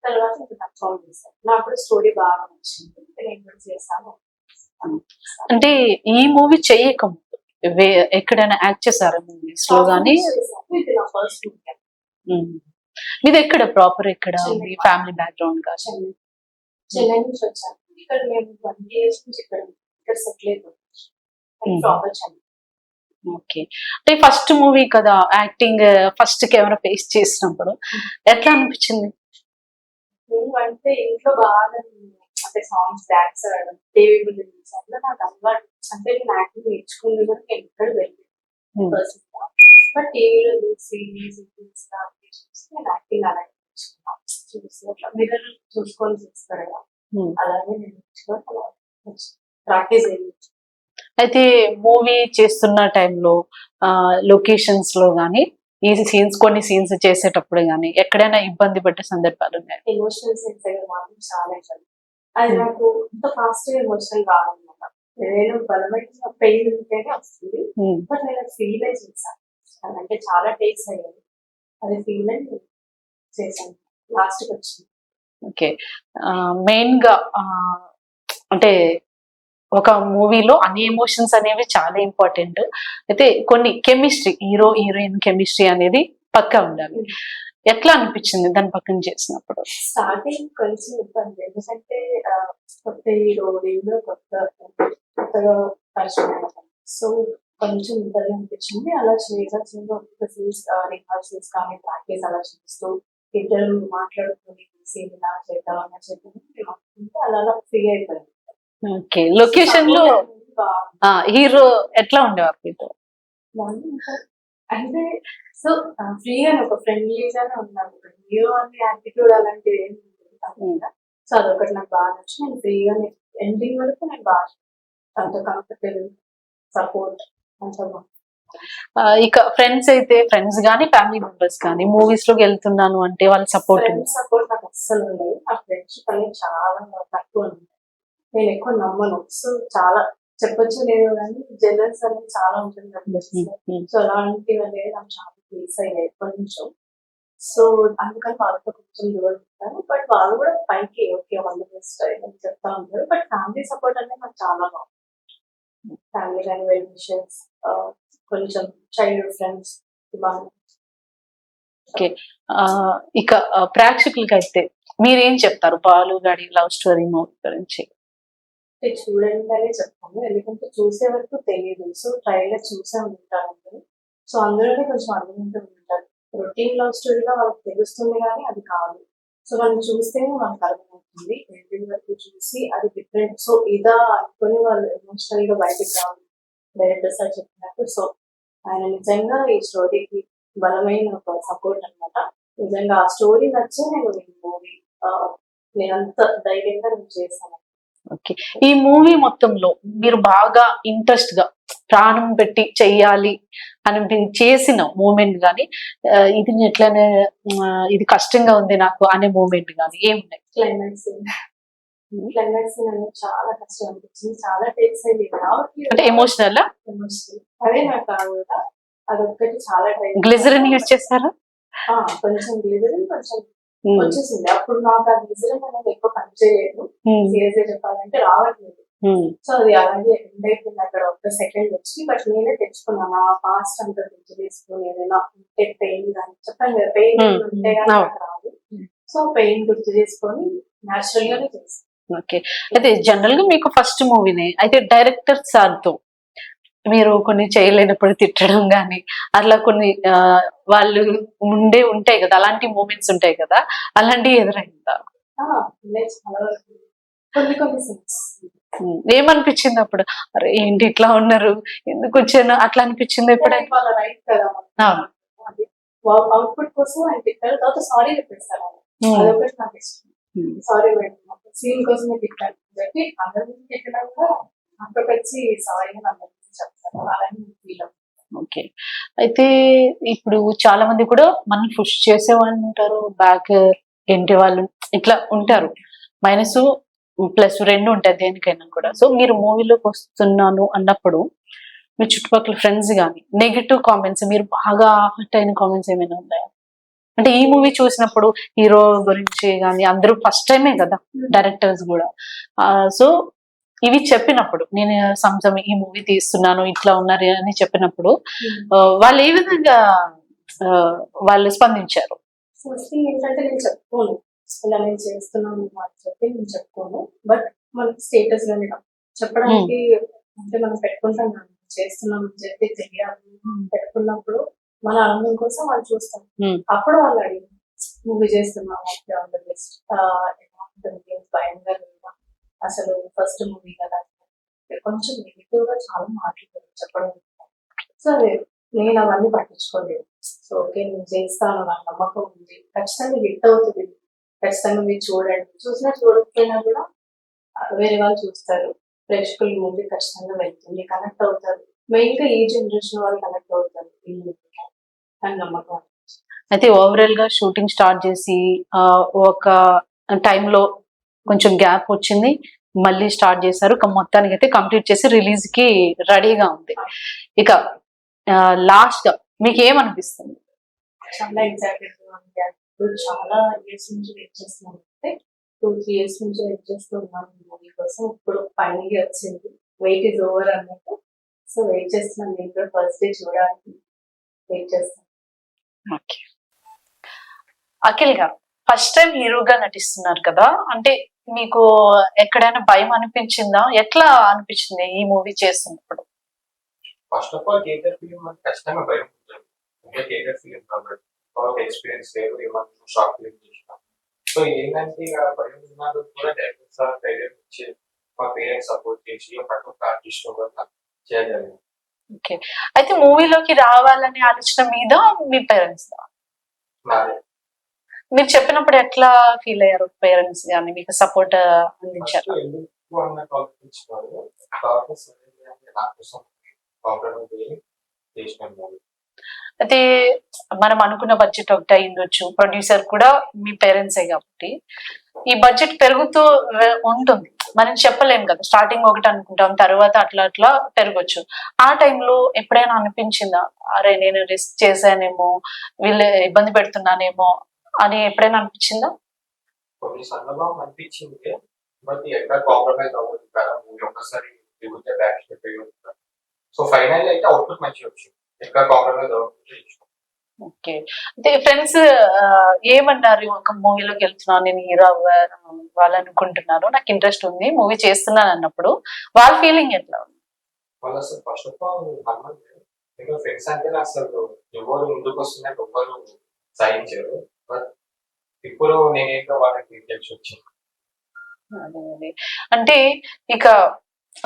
తర్వాత నాకు ఫోన్ చేశాను. నాకు కూడా స్టోరీ బాగా నచ్చింది, నేను కూడా చేశాను. అంటే ఈ మూవీ చెయ్యకము ఎక్కడైనా యాక్ట్ చేశారా మూవీస్ లో గానీ? ఇది నా ఫస్ట్ మూవీ. మీది ఎక్కడ ప్రాపర్, ఎక్కడ మీ ఫ్యామిలీ బ్యాక్గ్రౌండ్ గా? చెన్నై నుంచి వచ్చాను. ఇక్కడ మేము 1 years నుంచి ఇక్కడ సెటిల్ అయిపోయాం ప్రాపర్ చెన్నై. ఓకే, అంటే ఫస్ట్ మూవీ కదా, యాక్టింగ్ ఫస్ట్ కెమెరా ఫేస్ చేసినప్పుడు ఎట్లా అనిపించింది? అంటే ఇంట్లో బాగా అంటే సాంగ్స్ డాన్స్ ఆడడం, టీవీ గురించి అట్లా నాకు అలవాటు. అంటే నేను యాక్టింగ్ నేర్చుకుంది కూడా నేను ఎక్కడ వెళ్ళాను పర్సన్ గా, బట్ టీవీలో చూసి నేను యాక్టింగ్ అలాగే నేర్చుకున్నాను. చూసి అట్లా మిర్రర్ చూసుకొని చేస్తారు కదా, అలాగే నేను నేర్చుకొని అలా ప్రాక్టీస్ అయ్యింది. అయితే మూవీ చేస్తున్న టైంలో లొకేషన్స్ లో గానీ ఈ సీన్స్, కొన్ని సీన్స్ చేసేటప్పుడు గానీ ఎక్కడైనా ఇబ్బంది పడ్డ సందర్భాలు ఉన్నాయి? ఎమోషనల్ సెన్స్ అయ్యే మాత్రం చాలా ఇబ్బంది. అది నాకు ఇంత ఫాస్ట్ గా ఎమోషనల్ రాదన్నమాట. నేను బలమైన పెయిన్ ఉంటేనే వస్తుంది, బట్ నేను ఫీల్ అయి చేశాను. అంటే చాలా టేక్స్ అయ్యాయి, అది ఫీల్ అయి చేశాను, లాస్ట్ కి వచ్చింది. ఓకే, మెయిన్ గా అంటే ఒక మూవీలో అన్ని ఎమోషన్స్ అనేవి చాలా ఇంపార్టెంట్. అయితే కొన్ని కెమిస్ట్రీ, హీరో హీరోయిన్ కెమిస్ట్రీ అనేది పక్కా ఉండాలి. ఎట్లా అనిపించింది దాని పక్కన చేసినప్పుడు? స్టార్టింగ్ కొంచెం ఇబ్బంది, ఎందుకంటే కొత్త హీరో కొత్తగా పరిచయం, సో కొంచెం ఇబ్బంది అనిపించింది. అలా చేయగా ఒక్కొక్క సీన్స్ రిహార్సల్స్ కానీ ప్రాక్టీస్ అలా చేస్తూ ఇద్దరు మాట్లాడుకుని సీన్ ఇలా చేద్దాం అలా చేద్దాం అనుకుంటే అలా ఫ్రీ అయిపోయింది. ఓకే, లొకేషన్ లో హీరో ఎట్లా ఉండేవారు మీతో? అంటే సో ఫ్రీగా ఒక ఫ్రెండ్లీగానే ఉన్నాను. హీరో అని యాటిట్యూడ్ అలాంటివి ఏమి ఉంటుంది. సో అదొకటి నాకు బాగా నచ్చి నేను ఫ్రీగా ఎండింగ్ వరకు నేను బాగా అంత కంఫర్టబుల్ సపోర్ట్ అంత ఇక ఫ్రెండ్స్ అయితే ఫ్రెండ్స్ గానీ ఫ్యామిలీ మెంబర్స్ కానీ మూవీస్ లోకి వెళ్తున్నాను అంటే వాళ్ళ సపోర్ట్ ఫ్రెండ్స్ సపోర్ట్ నాకు అస్సలు ఉండదు. నా ఫ్రెండ్షిప్ అనేది చాలా తక్కువ ఉంది. నేను ఎక్కువ నమ్మను. సో చాలా చెప్పొచ్చు లేదు కానీ జెలస్ అనేది చాలా ఉంటుంది నాకు. సో అలాంటివి అనేది నాకు చాలా ఫేస్ అయ్యాయి ఎప్పటి నుంచో. సో అందుకని వాళ్ళతో కొంచెం దూరం ఉంటాను. బట్ వాళ్ళు కూడా పైకి ఓకే వాళ్ళు బెస్ట్ అని చెప్తా ఉంటారు. బట్ ఫ్యామిలీ సపోర్ట్ అనేది నాకు చాలా బాగుంది. ఫ్యామిలీ కానీ వెల్ విషెస్, కొంచెం చైల్డ్హుడ్ ఫ్రెండ్స్ బాగా. ఓకే, ఇక ప్రేక్షకులకి అయితే మీరేం చెప్తారు బాలుగాడి లవ్ స్టోరీ మూవీ గురించి? చూడండి అనే చెప్తాను, ఎందుకంటే చూసే వరకు తెలియదు. సో ట్రైలర్ చూసే ఉంటారు అందరూ. సో అందులోనే కొంచెం అర్థమవుతూ ఉంటారు. రొటీన్ లవ్ స్టోరీగా వాళ్ళకి తెలుస్తుంది కానీ అది కాదు. సో మనం చూస్తేనే మనకు అర్థమవుతుంది. ఎండింగ్ వరకు చూసి అది డిఫరెంట్. సో ఇదా అనుకుని వాళ్ళు ఎమోషనల్ గా బయటకు రావాలి డైరెక్టర్ సార్ చెప్పినట్టు. సో ఆయన నిజంగా ఈ స్టోరీకి బలమైన ఒక సపోర్ట్ అనమాట. నిజంగా ఆ స్టోరీ నచ్చే నేను ఈ మూవీ నేనంత ధైర్యంగా నేను చేశాను. ఓకే, ఈ మూవీ మొత్తంలో మీరు బాగా ఇంట్రెస్ట్ గా ప్రాణం పెట్టి చెయ్యాలి అని చేసిన మూమెంట్ గానీ, ఇది ఎట్లనే ఇది కష్టంగా ఉంది నాకు అనే మూమెంట్ గానీ ఏమున్నాయి? క్లైమాక్స్ క్లైమాక్స్ అనేది చాలా కష్టం అనిపించింది. చాలా టేక్స్ అయింది అంటే ఎమోషనల్. అదే నాకు కాకుండా అదొక్కటి చాలా ట్రై. గ్లిజరిన్ యూజ్ చేస్తారా? కొంచెం గ్లిజరిన్ కొంచెం వచ్చేసింది. అప్పుడు నాకు ఆ గ్లిజరిన్ అనేది ఎక్కువ పనిచేయలేదు. సీరియస్ గా చెప్పాలంటే రావట్లేదు. సో అది అలాగే ఎండ్ అయిపోయింది అక్కడ ఒక సెకండ్ వచ్చి. బట్ నేనే తెచ్చుకున్నాను ఆ పాస్ట్ అంతా గుర్తు తీసుకుని ఏదైనా ఉంటే పెయిన్ కానీ చెప్పాను కదా పెయిన్ ఉంటే కానీ రాదు. సో పెయిన్ గుర్తు చేసుకొని న్యాచురల్ గానే చేస్తాను. ఓకే, అయితే జనరల్ గా మీకు ఫస్ట్ మూవీనే అయితే డైరెక్టర్ సార్ తో మీరు కొన్ని చేయలేనప్పుడు తిట్టడం గానీ అట్లా కొన్ని వాళ్ళు ఉంటాయి కదా, అలాంటి మూమెంట్స్ ఉంటాయి కదా, అలాంటివి ఎదురైందా? చాలా వరకు కొన్ని కొన్ని సీన్స్ ఏమనిపించింది అప్పుడు? అరే ఏంటి ఇట్లా ఉన్నారు, ఎందుకు వచ్చాను అట్లా అనిపించింది ఎప్పుడైనా? వాళ్ళ రైట్ కదా, అవుట్పుట్ కోసం ఆయన తిట్టారు. తర్వాత సారీ చెప్పేస్తారు. అదొకటి నాకు ఇష్టం. సారీ మేడం సీన్ కోసమే తిట్టాను చెప్పి అందరి తిట్టడం అక్కడికి వచ్చి సారీ అని అందరికీ చెప్తాను. అలాగే ఫీల్. ఓకే, అయితే ఇప్పుడు చాలా మంది కూడా మనం పుష్ చేసేవాళ్ళు ఉంటారు, బ్యాక్ ఏంటి వాళ్ళు ఇట్లా ఉంటారు. మైనస్ ప్లస్ రెండు ఉంటాయి దేనికైనా కూడా. సో మీరు మూవీలోకి వస్తున్నాను అన్నప్పుడు మీ చుట్టుపక్కల ఫ్రెండ్స్ కానీ నెగిటివ్ కామెంట్స్, మీరు బాగా హర్ట్ అయిన కామెంట్స్ ఏమైనా ఉన్నాయా? అంటే ఈ మూవీ చూసినప్పుడు హీరో గురించి కానీ అందరూ ఫస్ట్ టైమే కదా డైరెక్టర్స్ కూడా. సో ఇవి చెప్పినప్పుడు నేను సంసం ఈ మూవీ తీస్తున్నాను ఇట్లా ఉన్నారు అని చెప్పినప్పుడు వాళ్ళు ఏ విధంగా వాళ్ళు స్పందించారు? ఫస్ట్ థింగ్ ఏంటంటే నేను చెప్పుకోను ఇలా నేను చేస్తున్నాను అని చెప్పి నేను చెప్పుకోను. బట్ మనకి స్టేటస్ గానే చెప్పడానికి అంటే మనం పెట్టుకుంటాం చేస్తున్నాం అని చెప్పి తెలియాలి. పెట్టుకున్నప్పుడు మన ఆనందం కోసం వాళ్ళు చూస్తాం. అప్పుడు వాళ్ళు అడిగి మూవీ చేస్తున్నాం బెస్ట్ భయంగా అసలు ఫస్ట్ మూవీ కదా కొంచెం నెగిటివ్ గా చాలా మాట్లాడారు చెప్పడం. సో నేను అవన్నీ పట్టించుకోలేదు. సో ఓకే నేను చేస్తాను, నాకు నమ్మకం ఉంది, ఖచ్చితంగా హిట్ అవుతుంది, ఖచ్చితంగా మీరు చూడండి. చూసినా చూడకపోయినా కూడా వేరే వాళ్ళు చూస్తారు. ప్రేక్షకుల ముందు ఖచ్చితంగా వెళ్తుంది, కనెక్ట్ అవుతారు. మెయిన్ గా ఈ జనరేషన్ వాళ్ళు కనెక్ట్ అవుతారు ఈ మూవీకి అని నమ్మకం. అయితే ఓవరాల్ గా షూటింగ్ స్టార్ట్ చేసి ఒక టైంలో కొంచెం గ్యాప్ వచ్చింది, మళ్ళీ స్టార్ట్ చేశారు, మొత్తానికి అయితే కంప్లీట్ చేసి రిలీజ్ కి రెడీగా ఉంది. ఇక లాస్ట్ గా మీకు ఏమనిపిస్తుంది? చాలా ఎగ్జైటెడ్ గా ఉంది. చాలా ఇయర్స్ నుంచి వెయిట్ చేస్తున్నాను. అంటే 2-3 years నుంచి వెయిట్ చేస్తూ ఉన్నాను మూవీ కోసం. ఇప్పుడు ఫైనల్లీ వచ్చింది. వెయిట్ ఇస్ ఓవర్ అన్నట్టు. సో వెయిట్ చేస్తున్నాను. నేను కూడా ఫస్ట్ డే చూడాలని వెయిట్ చేస్తాను. ఓకే, అఖిల్ గారు ఫస్ట్ టైం హీరోగా నటిస్తున్నారు కదా, అంటే మీకు ఎక్కడైనా భయం అనిపించిందా? ఎట్లా అనిపించింది ఈ మూవీ చేస్తున్నప్పుడు? First of all KTR film ఖచ్చితంగా భయం ఉంటుంది. కేటీఆర్ ఫిలిం కాబట్టి వాళ్ళకి ఎక్స్పీరియన్స్ లేదు, ఏమన్నా షార్ట్ ఫిల్మ్ చేసిన. సో ఏంటంటే ఇక భయం ఉన్నది కూడా డైరెక్టర్ సార్ ధైర్యం ఇచ్చి మా పేరెంట్స్ సపోర్ట్ చేసి ప్రతి ఒక్క ఆర్టిస్ట్ కూడా చేయగలిగాను. ఓకే. అయితే మూవీలోకి రావాలనే ఆలోచన మీద మీ పేరెంట్స్ నాదే మీరు చెప్పినప్పుడు ఎట్లా ఫీల్ అయ్యారు? పేరెంట్స్ కానీ మీకు సపోర్ట్ అందించారు? ఫస్ట్ ఎందుకు అన్నట్టు ఆలోచించుకోవాలి. తర్వాత సరే నా కోసం కాంప్రమైజ్ చేసిన మూవీ. అయితే మనం అనుకున్న బడ్జెట్ ఒకటి అయ్యుండొచ్చు, ప్రొడ్యూసర్ కూడా మీ పేరెంట్సే కాబట్టి ఈ బడ్జెట్ పెరుగుతూ ఉంటుంది. మనం చెప్పలేం కదా, స్టార్టింగ్ ఒకటి అనుకుంటాం, తర్వాత అట్లా అట్లా పెరగచ్చు. ఆ టైంలో ఎప్పుడైనా అనిపించిందా, అరే నేను రిస్క్ చేశానేమో, వీళ్ళు ఇబ్బంది పెడుతున్నానేమో అని ఎప్పుడైనా అనిపించిందా? కొన్ని సందర్భం అనిపించింది, బట్ ఎక్కడ కాంప్రమైజ్ అవ్వదు కదా మూవీ ఒక్కసారి దిగుతే బ్యాక్ స్టెప్ అయ్యి. సో ఫైనల్ అయితే అవుట్పుట్ మంచిగా వచ్చింది, ఎక్కడ కాంప్రమైజ్ అవ్వకుండా ఇష్టం. ఓకే. అయితే ఫ్రెండ్స్ ఏమన్నారు? ఒక మూవీలోకి వెళ్తున్నాను నేను, హీరో అవ్వాలనుకుంటున్నారు, నాకు ఇంట్రెస్ట్ ఉంది, మూవీ చేస్తున్నాను అన్నప్పుడు వాళ్ళ ఫీలింగ్ ఎట్లా ఉంది? వాళ్ళు అసలు ఫస్ట్ ఆఫ్ ఆల్ నమ్మలేదు. ఇంకా ఫ్రెండ్స్ అంటే అసలు ఎవరు ముందుకు వస్తున్నట్టు ఎవ్వరు సాధించారు. బట్ ఇప్పుడు నేనేంటో వాళ్ళకి తెలిసి వచ్చింది. అదే అదే. అంటే ఇక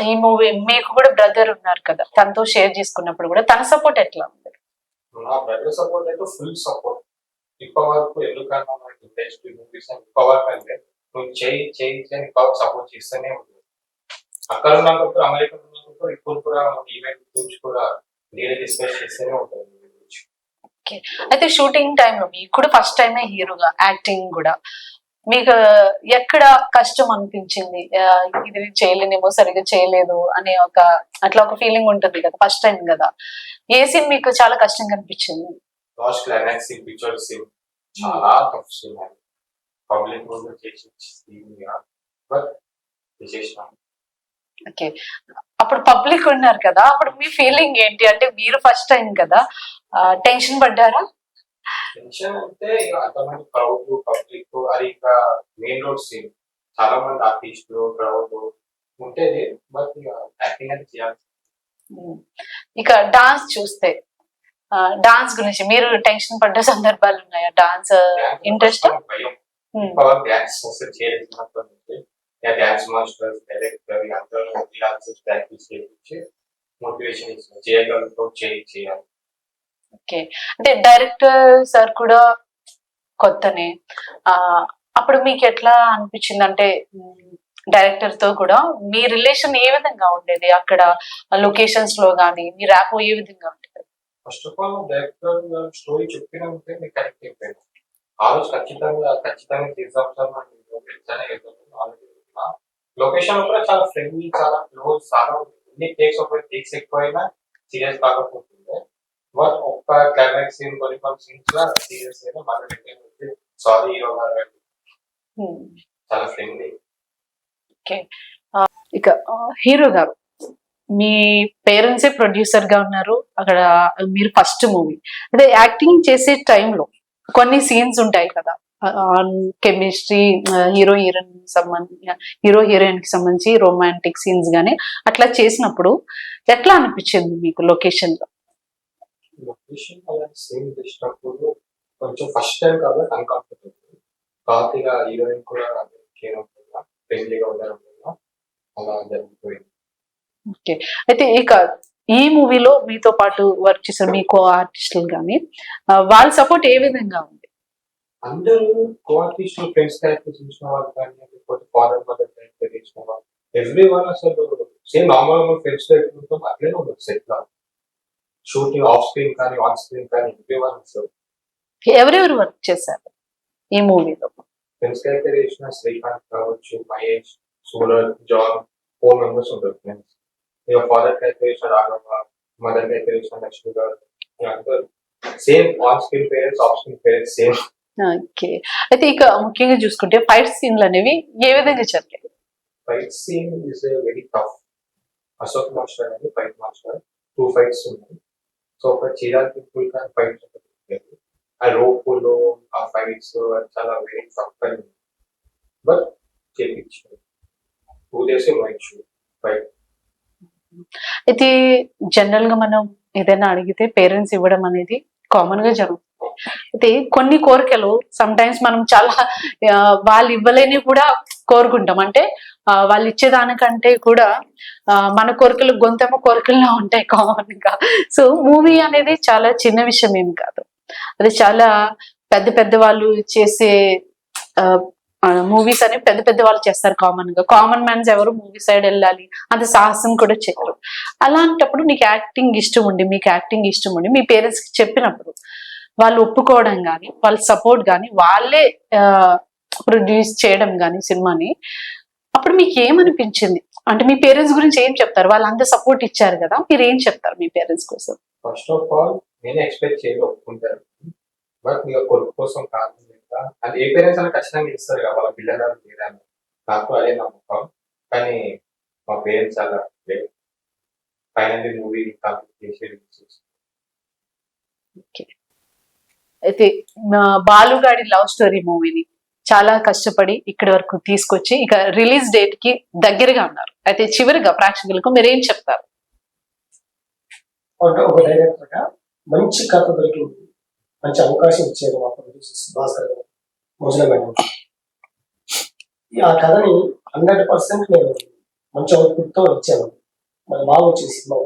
ఈ మూవీ మీకు కూడా బ్రదర్ ఉన్నారు కదా, తనతో షేర్ చేసుకున్నప్పుడు కూడా తన సపోర్ట్ ఎట్లా ఉంది? నా బ్రదర్ సపోర్ట్ అయితే ఫుల్ సపోర్ట్. ఇప్పటి వరకు ఎందుకన్నా మనకి ఇండస్ట్రీ మూవీస్ ఇప్పటి వరకు అంటే నువ్వు చేయి చేయి అని ఇప్పటి సపోర్ట్ చేస్తూనే ఉంటుంది. అక్కడ ఉన్నప్పుడు అమెరికా ఉన్నప్పుడు ఇప్పుడు కూడా ఈవెంట్ గురించి కూడా నేను డిస్కస్ చేస్తూనే ఉంటుంది. అయితే షూటింగ్ టైంలో మీకు కూడా ఫస్ట్ టైమే హీరోగా యాక్టింగ్ కూడా, మీకు ఎక్కడ కష్టం అనిపించింది? ఇది చేయలేనేమో, సరిగ్గా చేయలేదు అనే ఒక అట్లా ఒక ఫీలింగ్ ఉంటుంది కదా, ఫస్ట్ టైం కదా, ఏ సీన్ మీకు చాలా కష్టంగా అనిపించింది? Last climax scene, picture scene చాలా టఫ్ సీన్ అది. పబ్లిక్ ముందు చేసి బట్ చేసేసినాం. ఓకే. అప్పుడు పబ్లిక్ ఉన్నారు కదా, అప్పుడు మీ ఫీలింగ్ ఏంటి? అంటే మీరు ఫస్ట్ టైం కదా, టెన్షన్ పడ్డారా? టెన్షన్ అంటే ఇక అంతమంది క్రౌడ్ పబ్లిక్, అది ఇంకా మెయిన్ రోడ్ సీన్, చాలా మంది ఆర్టిస్టులు క్రౌడ్ ఉంటేది. బట్ ఇక యాక్టింగ్ అయితే చేయాలి. ఇక డాన్స్ చూస్తే, డాన్స్ గురించి మీరు టెన్షన్ పడ్డ సందర్భాలు ఉన్నాయా? Dance interest? భయం. డాన్స్ అసలు చేయలేసినప్పటి నుంచి డాన్స్ మాస్టర్స్ డైరెక్టర్ అందరూ డాన్సెస్ ప్రాక్టీస్ చేయించి మోటివేషన్ ఇచ్చిన చేయగలుగుతావు, చేయాలి. ఓకే. అంటే డైరెక్టర్ సార్ కూడా కొత్తనే, అప్పుడు మీకు ఎట్లా అనిపించింది? అంటే డైరెక్టర్ తో కూడా మీ రిలేషన్ ఏ విధంగా ఉండేది? అక్కడ లొకేషన్స్ లో గానీ మీ ర్యాపో ఏ విధంగా ఉండేది? First of all director story చెప్పినంటే మీకు కరెక్ట్ అయిపోయింది. ఆ రోజు ఖచ్చితంగా చేద్దాం సార్, లొకేషన్ కూడా చాలా ఫ్రెండ్లీ, చాలా క్లోజ్, చాలా ఎన్ని టేక్స్ ఎక్కువైనా సీరియస్ కాకపోతుంది. బట్ ఒక్క క్లైమాక్స్ సీన్ కొన్ని సీన్స్ లా సీరియస్ అయినా మన సారీ హీరో గారు చాలా ఫ్రెండ్లీ. ఓకే. ఇక హీరో గారు, మీ పేరెంట్సే ప్రొడ్యూసర్ గా ఉన్నారు అక్కడ, మీరు ఫస్ట్ మూవీ. అదే యాక్టింగ్ చేసే టైంలో కొన్ని సీన్స్ ఉంటాయి కదా, కెమిస్ట్రీ, హీరో హీరోయిన్ కి సంబంధించి రొమాంటిక్ సీన్స్ గానీ అట్లా చేసినప్పుడు ఎట్లా అనిపించింది మీకు లొకేషన్ లో? లొకేషన్ అలాంటి సీన్ చేసినప్పుడు కొంచెం ఫస్ట్ టైం కాబట్టి అన్కంఫర్టబుల్. కాకపోతే హీరోయిన్ కూడా ఫ్రెండ్లీగా ఉండడం వల్ల అలా జరిగిపోయింది. ఓకే. అయితే ఇక ఈ మూవీలో మీతో పాటు వర్క్ చేసిన మీ కో ఆర్టిస్టులు కానీ వాళ్ళ సపోర్ట్ ఏ విధంగా ఉంది? అందరూ కో ఆర్టిస్టులు ఫ్రెండ్స్ క్యారెక్టర్ చూసిన వాళ్ళు కానీ, లేకపోతే ఫాదర్ మదర్ క్యారెక్టర్ చేసిన వాళ్ళు, ఎవ్రీ వన్ అసలు సేమ్ నార్మల్ ఫ్రెండ్స్ లో ఎట్లుంటాం అట్లనే ఉండదు సెట్ లో. షూటింగ్ ఆఫ్ స్క్రీన్ కానీ ఆన్ స్క్రీన్ కానీ ఎవ్రీ వన్ అసలు. ఎవరెవరు వర్క్ చేశారు ఈ మూవీలో? ఫ్రెండ్స్ క్యారెక్టర్ చేసిన శ్రీకాంత్ కావచ్చు, మహేష్, సూరజ్, జాన్, 4 మెంబర్స్ ఉంటారు ఫ్రెండ్స్. ఇక ఫాదర్ క్యారెక్టర్ చేసిన రాఘవ, మదర్ క్యారెక్టర్ చేసిన లక్ష్మి గారు, అందరూ same on screen parents, off screen parents same. Okay. అయితే ఇక ముఖ్యంగా చూసుకుంటే ఫైట్ సీన్లు అనేవి ఏ విధంగా జరిగాయి? Fight scene is very tough. Ashok master అనేది ఫైట్ మాస్టర్, 2 ఫైట్స్ ఉన్నాయి. సో ఒక చీరాల పీపుల్ కానీ ఫైట్ ఆ రోపులో ఆ ఫైట్స్ చాలా వెరీ టఫ్ అని, బట్ చేయించారు 2 days ఫైట్. అయితే జనరల్ గా మనం ఏదైనా అడిగితే పేరెంట్స్ ఇవ్వడం అనేది కామన్ గా జరుగుతుంది. అయితే కొన్ని కోరికలు సమ్ టైమ్స్ మనం చాలా వాళ్ళు ఇవ్వలేని కూడా కోరుకుంటాం. అంటే వాళ్ళు ఇచ్చేదానికంటే కూడా మన కోరికలు గొంతెమ్మ కోరికల్లో ఉంటాయి కామన్ గా. సో మూవీ అనేది చాలా చిన్న విషయం ఏం కాదు, అది చాలా పెద్ద పెద్ద వాళ్ళు చేసే మూవీస్ అని పెద్ద పెద్ద వాళ్ళు చేస్తారు. కామన్ మ్యాన్స్ ఎవరు మూవీ సైడ్ వెళ్ళాలి అంత సాహసం కూడా చేయరు. అలాంటప్పుడు నీకు యాక్టింగ్ ఇష్టం ఉండి, మీకు యాక్టింగ్ ఇష్టం ఉండి మీ పేరెంట్స్ కి చెప్పినప్పుడు వాళ్ళు ఒప్పుకోవడం కానీ, వాళ్ళ సపోర్ట్ కానీ, వాళ్ళే ప్రొడ్యూస్ చేయడం కానీ సినిమాని, అప్పుడు మీకు ఏమనిపించింది? అంటే మీ పేరెంట్స్ గురించి ఏం చెప్తారు? వాళ్ళు అంత సపోర్ట్ ఇచ్చారు కదా, మీరు ఏం చెప్తారు మీ పేరెంట్స్ కోసం? ఫస్ట్ ఆఫ్ ఆల్ నేను ఎక్స్పెక్ట్ చేయాలి ఒప్పుకుంటారు, బట్ ఇక కొడుకు కోసం కాదు కదా, అది ఏ పేరెంట్స్ అని ఖచ్చితంగా ఇస్తారు కదా వాళ్ళ పిల్లలు లేదని. నాకు అదే నమ్మకం. కానీ మా పేరెంట్స్ అలా లేదు. ఫైనల్లీ మూవీ కంప్లీట్ చేసి అయితే బాలుగాడి లవ్ స్టోరీ మూవీని చాలా కష్టపడి ఇక్కడి వరకు తీసుకొచ్చి ఇక రిలీజ్ డేట్ కి దగ్గరగా ఉన్నారు. అయితే చివరిగా ప్రేక్షకులకు మీరేం చెప్తారు? అంటే ఒక డైరెక్టర్ గా మంచి కథ దొరికింది, మంచి అవకాశం ఇచ్చారు మా ప్రొడ్యూసర్స్ భాస్కర్ గారు, మోజన మేడం. ఆ కథని 100% నేను మంచి అవుట్పుట్ తో ఇచ్చాను. మరి బాగా వచ్చింది సినిమా.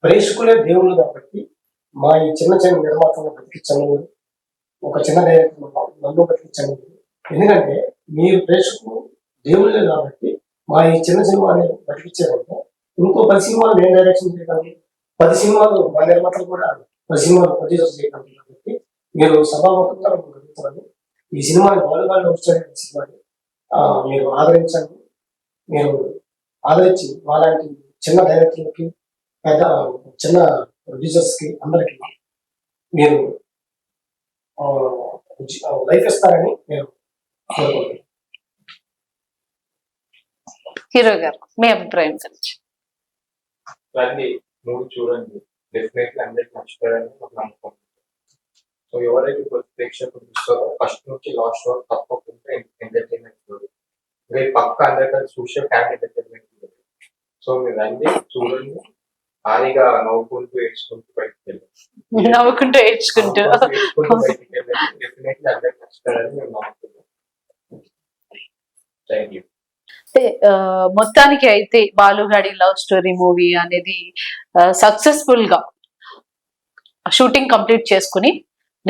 ప్రేక్షకులే దేవుళ్ళు కాబట్టి మా ఈ చిన్న చిన్న నిర్మాతలను బతికించండి, ఒక చిన్న డైరెక్టర్ నన్ను బతికించండి. ఎందుకంటే మీరు ప్రేక్షకులు దేవుళ్ళే కాబట్టి మా ఈ చిన్న సినిమాని బతికించారంటే ఇంకో 10 సినిమాలు నేను డైరెక్షన్ చేయగలను, 10 సినిమాలు మా నిర్మాతలు కూడా 10 సినిమాలు ప్రొడ్యూసర్ చేయగలరు. కాబట్టి మీరు సభాముఖంగా గడుగుతున్నాను. ఈ సినిమాని బాలుగాడి వచ్చాడు సినిమాని మీరు ఆదరించండి. మీరు ఆదరించి వాళ్ళకి చిన్న డైరెక్టర్లకి, పెద్ద చిన్న ప్రొడ్యూసర్స్ కి అందరికి మీరు లైఫ్ ఇస్తారని నేను కోరుకుంటున్నాను. హీరో గారు మీ అభిప్రాయం గురించి? రండి మూవీ చూడండి, డెఫినెట్లీ అందరికి నచ్చుతారని నాకు నమ్మకం. సో ఎవరైతే ప్రేక్షకులు చూస్తారో ఫస్ట్ నుంచి లాస్ట్ వరకు తప్పకుండా ఎంటర్టైన్మెంట్ చూడండి. మీరు పక్క అందరికీ చూసే ఫ్యామిలీ ఎంటర్టైన్మెంట్ చూడండి. సో మీరు రండి చూడండి, హాయిగా నవ్వుకుంటూ ఏడ్చుకుంటూ బయటకు వెళ్ళండి. నవ్వుకుంటూ ఏడ్చుకుంటూ బయటకు వెళ్ళండి, డెఫినెట్లీ అందరికి నచ్చుతారని మేము నమ్ముతున్నాం. Thank you. మొత్తానికి అయితే బాలుగాడి లవ్ స్టోరీ మూవీ అనేది సక్సెస్ఫుల్ గా షూటింగ్ కంప్లీట్ చేసుకుని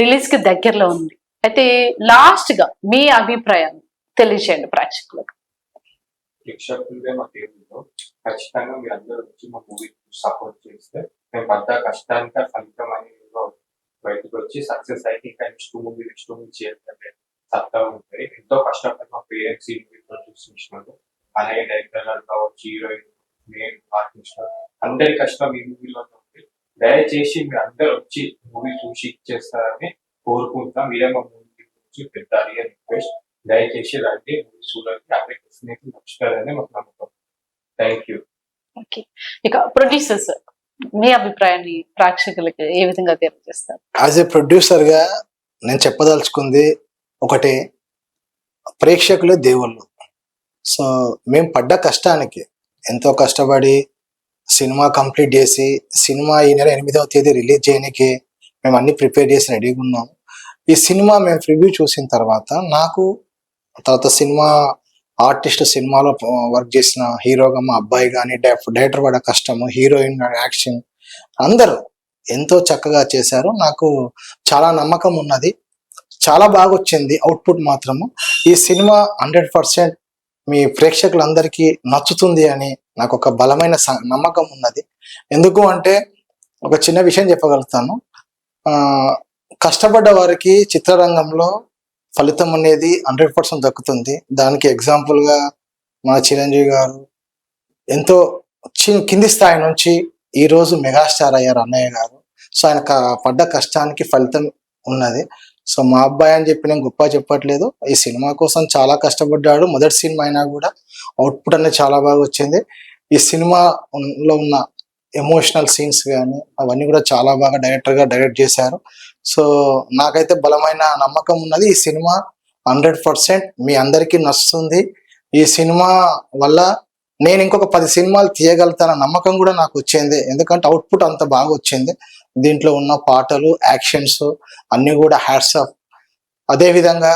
రిలీజ్ కి దగ్గరలో ఉంది. అయితే లాస్ట్ గా మీ అభిప్రాయాన్ని తెలియజేయండి ప్రేక్షకులకు. ప్రేక్షకులుగా మా దేవుళ్ళు ఖచ్చితంగా మీరు అందరూ వచ్చి మా మూవీ సపోర్ట్ చేస్తే మేము పడ్డ కష్టానికి ఫలితం అనేది బయటకు వచ్చి సక్సెస్ అయితే ఇంకా నెక్స్ట్ మూవీ చేయాలంటే సత్తా ఉంటాయి. ఎంతో కష్టపడి మా పేరెంట్స్ ఈ మూవీ ప్రొడ్యూస్ చేసినారు. అలాగే డైరెక్టర్ గారు కావచ్చు, హీరోయిన్, మెయిన్ ఆర్టిస్ట్, అందరి కష్టం ఈ మూవీలో ఉంది. దయచేసి మీరు అందరు వచ్చి మూవీ చూసి ఇచ్చేస్తారని కోరుకుంటున్నాం. మీరే మా మూవీ గురించి పెట్టాలి అని రిక్వెస్ట్. దయచేసి రండి, మూవీ చూడండి, అందరికి డెఫినెట్లీ నచ్చుతారని మాకు నమ్మకం. Thank you. ఇక ప్రొడ్యూసర్స్ మీ అభిప్రాయాన్ని ప్రేక్షకులకి ఏ విధంగా తెలియజేస్తారు? యాజ్ ఏ ప్రొడ్యూసర్ గా నేను చెప్పదలుచుకుంది ఒకటే, ప్రేక్షకులే దేవుళ్ళు. సో మేము పడ్డ కష్టానికి ఎంతో కష్టపడి సినిమా కంప్లీట్ చేసి సినిమా ఈ నెల 8వ తేదీ రిలీజ్ చేయడానికి మేము అన్ని ప్రిపేర్ చేసి రెడీగా ఉన్నాము. ఈ సినిమా మేము ప్రివ్యూ చూసిన తర్వాత సినిమా ఆర్టిస్ట్, సినిమాలో వర్క్ చేసిన హీరోగా మా అబ్బాయి కానీ, డైరెక్టర్ పడ కష్టము, హీరోయిన్ యాక్షన్ అందరూ ఎంతో చక్కగా చేశారు. నాకు చాలా నమ్మకం ఉన్నది, చాలా బాగా వచ్చింది అవుట్పుట్ మాత్రము. ఈ సినిమా 100% మీ ప్రేక్షకులందరికీ నచ్చుతుంది అని నాకు ఒక బలమైన నమ్మకం ఉన్నది. ఎందుకు అంటే ఒక చిన్న విషయం చెప్పగలుగుతాను. కష్టపడ్డ వారికి చిత్రరంగంలో ఫలితం అనేది 100% దక్కుతుంది. దానికి ఎగ్జాంపుల్ గా మన చిరంజీవి గారు ఎంతో కింది స్థాయి నుంచి ఈ రోజు మెగాస్టార్ అయ్యారు అన్నయ్య గారు. సో ఆయన పడ్డ కష్టానికి ఫలితం ఉన్నది. సో మా అబ్బాయి అని చెప్పి నేను గొప్ప చెప్పట్లేదు, ఈ సినిమా కోసం చాలా కష్టపడ్డాడు. మొదటి సినిమా అయినా కూడా అవుట్పుట్ అనేది చాలా బాగా వచ్చింది. ఈ సినిమాలో ఉన్న ఎమోషనల్ సీన్స్ కానీ అవన్నీ కూడా చాలా బాగా డైరెక్టర్ గా డైరెక్ట్ చేశారు. సో నాకైతే బలమైన నమ్మకం ఉన్నది, ఈ సినిమా 100% మీ అందరికీ నచ్చుతుంది. ఈ సినిమా వల్ల నేను ఇంకొక 10 సినిమాలు తీయగలుగుతాన నమ్మకం కూడా నాకు వచ్చింది, ఎందుకంటే అవుట్పుట్ అంత బాగా వచ్చింది. దీంట్లో ఉన్న పాటలు, యాక్షన్స్ అన్నీ కూడా హ్యాట్స్ ఆఫ్. అదేవిధంగా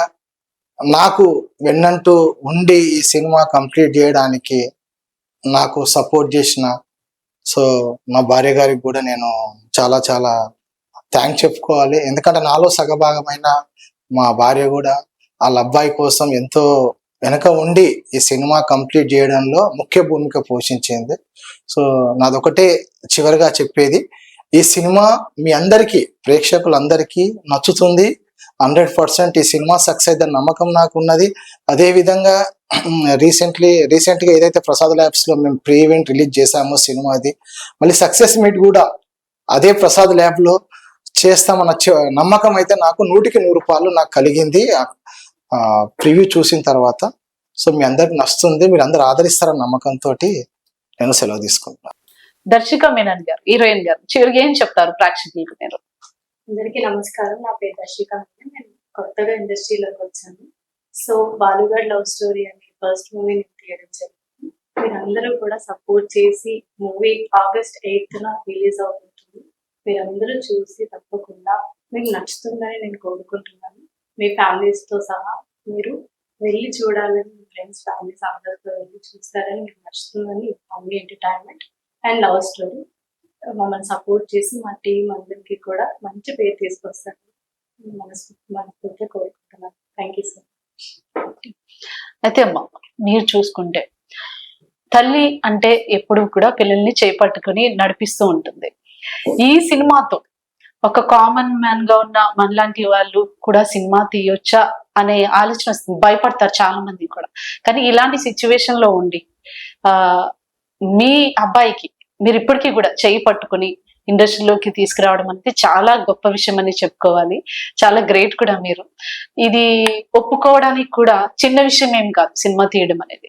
నాకు వెన్నంటూ ఉండి ఈ సినిమా కంప్లీట్ చేయడానికి నాకు సపోర్ట్ చేసిన సో మా భార్య గారికి కూడా నేను చాలా చాలా థ్యాంక్స్ చెప్పుకోవాలి. ఎందుకంటే నాలో సగభాగమైన మా భార్య కూడా వాళ్ళ అబ్బాయి కోసం ఎంతో వెనక ఉండి ఈ సినిమా కంప్లీట్ చేయడంలో ముఖ్య భూమిక పోషించింది. సో నాదొకటే చివరిగా చెప్పేది, ఈ సినిమా మీ అందరికీ, ప్రేక్షకులందరికీ నచ్చుతుంది. 100% ఈ సినిమా సక్సెస్ అయిన నమ్మకం నాకు ఉన్నది. అదేవిధంగా రీసెంట్గా ఏదైతే ప్రసాద్ ల్యాబ్స్ లో మేము ప్రీ ఈవెంట్ రిలీజ్ చేశామో సినిమాది, మళ్ళీ సక్సెస్ మీట్ కూడా అదే ప్రసాద్ ల్యాబ్ లో చేస్తామన్న నమ్మకం అయితే నాకు 100% నాకు కలిగింది ప్రివ్యూ చూసిన తర్వాత. సో మీ అందరికి నచ్చుతుంది, మీరు అందరు ఆదరిస్తారన్న నమ్మకంతో నేను సెలవు తీసుకుంటున్నాను. దర్శిక మీనన్ గారు, హీరోయిన్ గారు, చివరికి ఏం చెప్తారు ప్రేక్షకులకు మీరు? అందరికీ నమస్కారం. నా పేరు దర్శిక. నేను కొత్తగా ఇండస్ట్రీలోకి వచ్చాను. సో బాలుగాడ్ లవ్ స్టోరీ అనే ఫస్ట్ మూవీ నేను తీయడం జరిగింది. మీరందరూ కూడా సపోర్ట్ చేసి మూవీ August 8th రిలీజ్ అవుతుంది. మీరందరూ చూసి తప్పకుండా మీకు నచ్చుతుందని నేను కోరుకుంటున్నాను. మీ ఫ్యామిలీస్ తో సహా మీరు వెళ్ళి చూడాలని, మీ ఫ్రెండ్స్ ఫ్యామిలీస్ అందరితో వెళ్ళి చూస్తారని, మీకు నచ్చుతుందని family entertainment and love story మమ్మల్ని సపోర్ట్ చేసి మా టీం అందరికీ కూడా మంచి పేరు తీసుకొస్తారని మనస్ఫూర్తిగా కోరుకుంటున్నాను. Thank you so much. అయితే అమ్మ, మీరు చూసుకుంటే తల్లి అంటే ఎప్పుడు కూడా పిల్లల్ని చేపట్టుకుని నడిపిస్తూ ఉంటుంది. ఈ సినిమాతో ఒక కామన్ మ్యాన్ గా ఉన్న మనలాంటి వాళ్ళు కూడా సినిమా తీయొచ్చా అనే ఆలోచన వస్తుంది. భయపడతారు చాలా మంది కూడా. కానీ ఇలాంటి సిచ్యువేషన్ లో ఉండి మీ అబ్బాయికి మీరు ఇప్పటికీ కూడా చేయి పట్టుకుని ఇండస్ట్రీలోకి తీసుకురావడం అనేది చాలా గొప్ప విషయం అని చెప్పుకోవాలి. చాలా గ్రేట్ కూడా మీరు. ఇది ఒప్పుకోవడానికి కూడా చిన్న విషయం ఏం కాదు సినిమా తీయడం అనేది.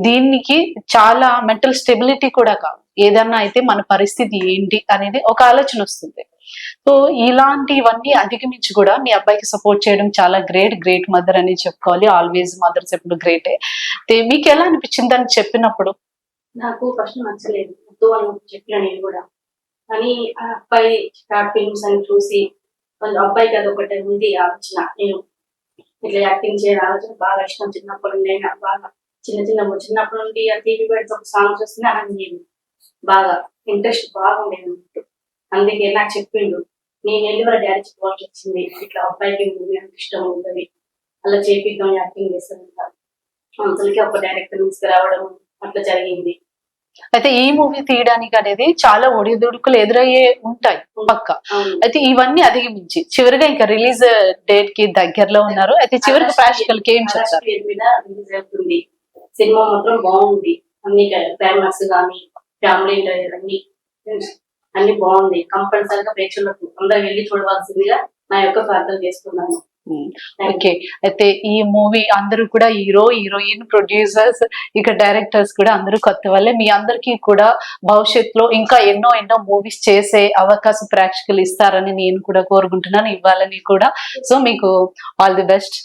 దీనికి చాలా మెంటల్ స్టెబిలిటీ కూడా కాదు. ఏదన్నా అయితే మన పరిస్థితి ఏంటి అనేది ఒక ఆలోచన వస్తుంది. సో ఇలాంటివన్నీ అధిగమించి కూడా మీ అబ్బాయికి సపోర్ట్ చేయడం చాలా గ్రేట్ మదర్ అని చెప్పుకోవాలి. ఆల్వేస్ మదర్స్ ఎప్పుడు గ్రేటే. మీకు ఎలా అనిపించింది అని చెప్పినప్పుడు? నాకు ఫస్ట్ నచ్చలేదు, వద్దు అని చెప్పిన నేను కూడా. కానీ ఆ అబ్బాయి షార్ట్ ఫిల్మ్స్ అని చూసి వాళ్ళ అబ్బాయికి అదొకటి ఉంది ఆలోచన. నేను ఇట్లా యాక్టింగ్ చేయాలి ఆలోచన బాగా ఇష్టం. చిన్నప్పటి నుండి అయినా బాగా చిన్నప్పటి నుండి ఆ టీవీ పెడితే ఒక సాంగ్స్ వస్తుంది అని నేను బాగా ఇంట్రెస్ట్ బాగుండేది. అందుకే నాకు చెప్పిండు, నేను వెళ్ళి వాళ్ళ డాడీ చెప్పాల్సి వచ్చింది, ఇట్లా అబ్బాయికి మూవీ అంటే ఇష్టం ఉంటుంది, అలా చేపిద్దాం యాక్టింగ్ చేస్తాను. అంతలకి ఒక డైరెక్టర్ తీసుకురావడం అట్లా జరిగింది. అయితే ఈ మూవీ తీయడానికి అనేది చాలా ఒడిదుడుకులు ఎదురయ్యే ఉంటాయి పక్క. అయితే ఇవన్నీ అధిగమించి చివరిగా ఇంకా రిలీజ్ డేట్ కి దగ్గరలో ఉన్నారు. అయితే చివరికి ప్రేక్షకులకి ఏం చెప్తారు? రిలీజ్ అవుతుంది. సినిమా మాత్రం బాగుంది. అన్ని క్లైమాక్స్ కానీ ఫ్యామిలీ అన్ని బాగుంది. కంపల్సరిగా ప్రేక్షకులకు అందరూ వెళ్ళి చూడవలసిందిగా నా యొక్క ప్రార్థన చేస్తున్నాను. ఓకే. అయితే ఈ మూవీ అందరూ కూడా హీరోయిన్, ప్రొడ్యూసర్స్, ఇక డైరెక్టర్స్ కూడా అందరూ కొత్త వాళ్ళే. మీ అందరికీ కూడా భవిష్యత్తులో ఇంకా ఎన్నో మూవీస్ చేసే అవకాశం ప్రేక్షకులు ఇస్తారని నేను కూడా కోరుకుంటున్నాను, ఇవ్వాలని కూడా. సో మీకు ఆల్ ది బెస్ట్.